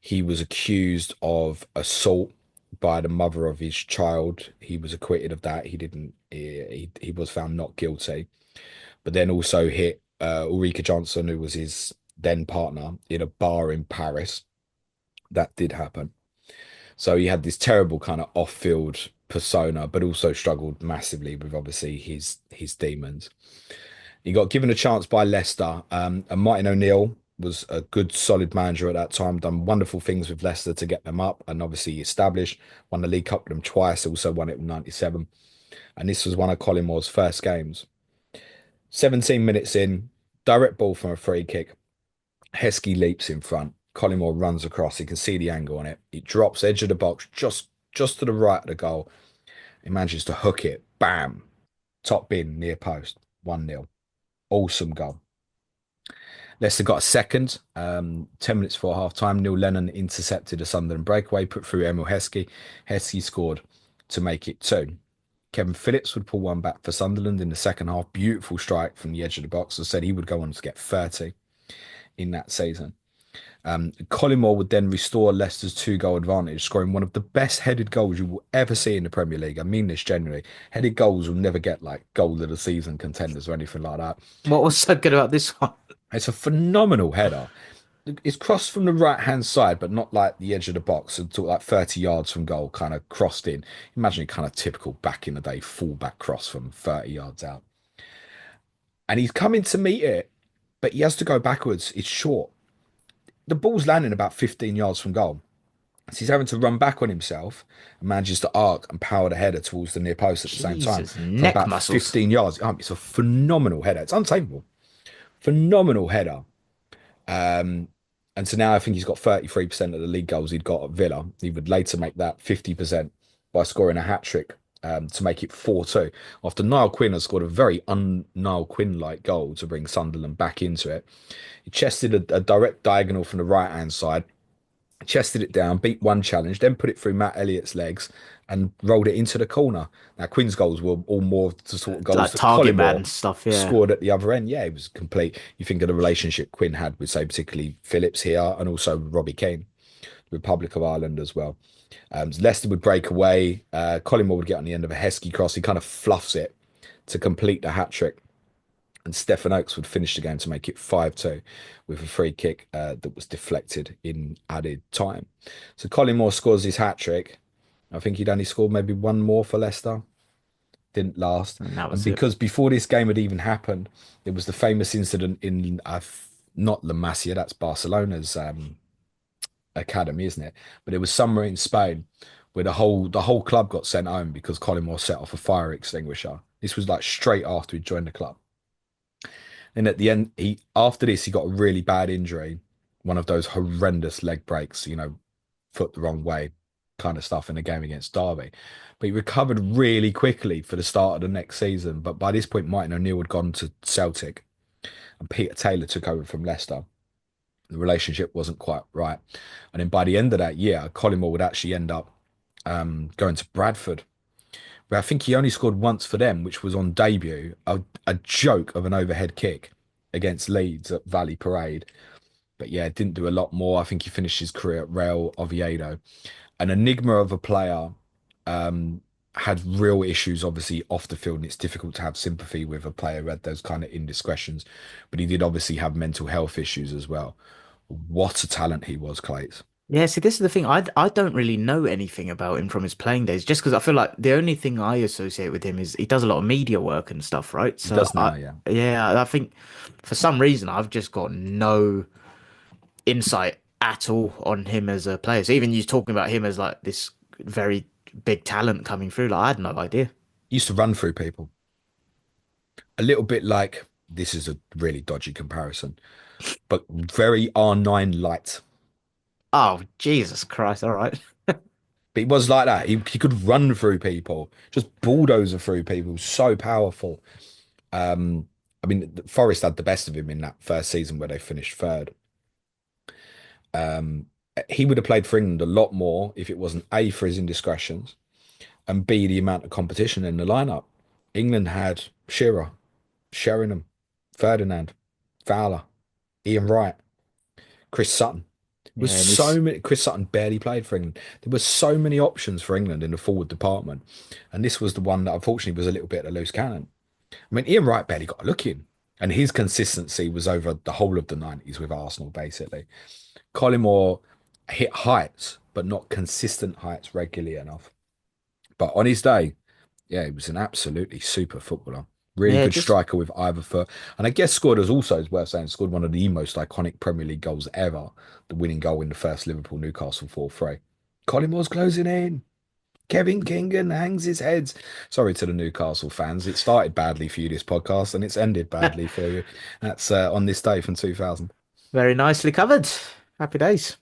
[SPEAKER 1] He was accused of assault by the mother of his child. He was acquitted of that. He didn't. He was found not guilty, but then also hit Ulrika Johnson, who was his then partner, in a bar in Paris. That did happen. So he had this terrible kind of off-field persona, but also struggled massively with obviously his demons. He got given a chance by Leicester, and Martin O'Neill was a good, solid manager at that time. Done wonderful things with Leicester to get them up, and obviously established. Won the League Cup with them twice. Also won it in '97, and this was one of Collymmore's first games. 17 minutes in, direct ball from a free kick. Heskey leaps in front. Collymore runs across. You can see the angle on it. It drops edge of the box, just to the right of the goal. He manages to hook it. Bam! Top bin near post. 1-0. Awesome goal. Leicester got a second. 10 minutes before half time. Neil Lennon intercepted a Sunderland breakaway, put through Emil Heskey. Heskey scored to make it 2. Kevin Phillips would pull one back for Sunderland in the second half. Beautiful strike from the edge of the box. As I said, he would go on to get 30 in that season. Collymore would then restore Leicester's 2 goal advantage, scoring one of the best headed goals you will ever see in the Premier League. I mean this genuinely. Headed goals will never get like goal of the season contenders or anything like that.
[SPEAKER 2] what was so good about this one?
[SPEAKER 1] It's a phenomenal header. It's crossed from the right hand side, but not like the edge of the box, until like 30 yards from goal, kind of crossed in. Imagine a kind of typical back in the day fullback cross from 30 yards out. And he's coming to meet it, but he has to go backwards. It's short. The ball's landing about 15 yards from goal. So he's having to run back on himself and manages to arc and power the header towards the near post at the same time
[SPEAKER 2] Jesus,
[SPEAKER 1] from
[SPEAKER 2] neck
[SPEAKER 1] about
[SPEAKER 2] muscles.
[SPEAKER 1] 15 yards. It's a phenomenal header. It's untamable. Phenomenal header. Um, and so now I think he's got 33% of the league goals he'd got at Villa. He would later make that 50% by scoring a hat trick to make it 4-2. After Niall Quinn has scored a very un-Niall Quinn-like goal to bring Sunderland back into it. He chested a direct diagonal from the right-hand side, chested it down, beat one challenge, then put it through Matt Elliott's legs and rolled it into the corner. Now, Quinn's goals were all more the sort of goals
[SPEAKER 2] Like
[SPEAKER 1] that
[SPEAKER 2] target man
[SPEAKER 1] Collymore
[SPEAKER 2] and stuff, yeah.
[SPEAKER 1] scored at the other end. Yeah, it was complete. You think of the relationship Quinn had with, say, particularly Phillips here and also Robbie Keane, Republic of Ireland as well. So Leicester would break away. Collymore would get on the end of a Heskey cross. He kind of fluffs it to complete the hat trick. And Stefan Oakes would finish the game to make it 5-2 with a free kick that was deflected in added time. So Collymore scores his hat trick. I think he'd only scored maybe one more for Leicester. Didn't last.
[SPEAKER 2] And that
[SPEAKER 1] And
[SPEAKER 2] was it.
[SPEAKER 1] because before this game had even happened, there was the famous incident in not La Masia, that's Barcelona's academy, isn't it? But it was somewhere in Spain where the whole club got sent home because Collymore set off a fire extinguisher. This was like straight after he joined the club. And at the end, he after this, he got a really bad injury, one of those horrendous leg breaks, foot the wrong way kind of stuff in a game against Derby. But he recovered really quickly for the start of the next season. But by this point, Martin O'Neill had gone to Celtic and Peter Taylor took over from Leicester. The relationship wasn't quite right. And then by the end of that year, Collymore would actually end up going to Bradford, where I think he only scored once for them, which was on debut, a joke of an overhead kick against Leeds at Valley Parade. But yeah, didn't do a lot more. I think he finished his career at Real Oviedo. An enigma of a player, um, had real issues, obviously, off the field, and it's difficult to have sympathy with a player who had those kind of indiscretions. But he did obviously have mental health issues as well. What a talent he was, Clates.
[SPEAKER 2] Yeah, see, this is the thing. I don't really know anything about him from his playing days, just because I feel like the only thing I associate with him is he does a lot of media work and stuff, right?
[SPEAKER 1] He
[SPEAKER 2] So
[SPEAKER 1] does now, yeah.
[SPEAKER 2] I think for some reason I've just got no insight at all on him as a player. So even you talking about him as like this very big talent coming through, like I had no idea.
[SPEAKER 1] He used to run through people. A little bit like, this is a really dodgy comparison, but very R9 light.
[SPEAKER 2] Oh, Jesus Christ! All right.
[SPEAKER 1] But he was like that. He could run through people, just bulldozer through people. So powerful. Um, I mean, Forest had the best of him in that first season where they finished third. Um, he would have played for England a lot more if it wasn't A, for his indiscretions, and B, the amount of competition in the lineup. England had Shearer, Sheringham, Ferdinand, Fowler, Ian Wright, Chris Sutton. There was
[SPEAKER 2] Yeah, and he's
[SPEAKER 1] so many. Chris Sutton barely played for England. There were so many options for England in the forward department, and this was the one that unfortunately was a little bit of a loose cannon. I mean, Ian Wright barely got a look in, and his consistency was over the whole of the 90s with Arsenal, basically. Collymore hit heights, but not consistent heights regularly enough. But on his day, yeah, he was an absolutely super footballer. Really
[SPEAKER 2] yeah,
[SPEAKER 1] good
[SPEAKER 2] just
[SPEAKER 1] striker with either foot. And I guess scored, as also is worth saying, scored one of the most iconic Premier League goals ever, the winning goal in the first Liverpool Newcastle 4-3. Collymmore's closing in. Kevin Kingan hangs his head. Sorry to the Newcastle fans. It started badly for you, this podcast, and it's ended badly for you. That's on this day from 2000.
[SPEAKER 2] very nicely covered. Happy days.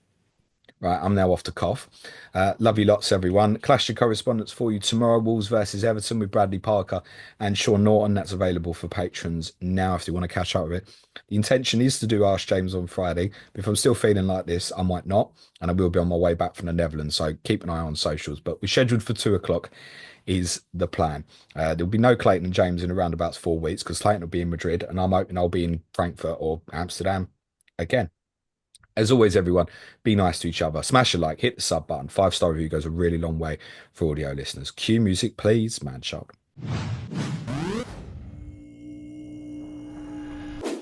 [SPEAKER 1] Right, I'm now off to cough. Love you lots, everyone. Clash of Correspondents for you tomorrow. Wolves versus Everton with Bradley Parker and Sean Norton. That's available for patrons now if you want to catch up with it. The intention is to do Ask James on Friday. But if I'm still feeling like this, I might not. And I will be on my way back from the Netherlands. So keep an eye on socials. But we're scheduled for 2 o'clock is the plan. There'll be no Clayton and James in around about 4 weeks because Clayton will be in Madrid and I'm hoping I'll be in Frankfurt or Amsterdam again. As always, everyone, be nice to each other. Smash a like, hit the sub button. 5-star review goes a really long way for audio listeners. Cue music, please, man. Shark.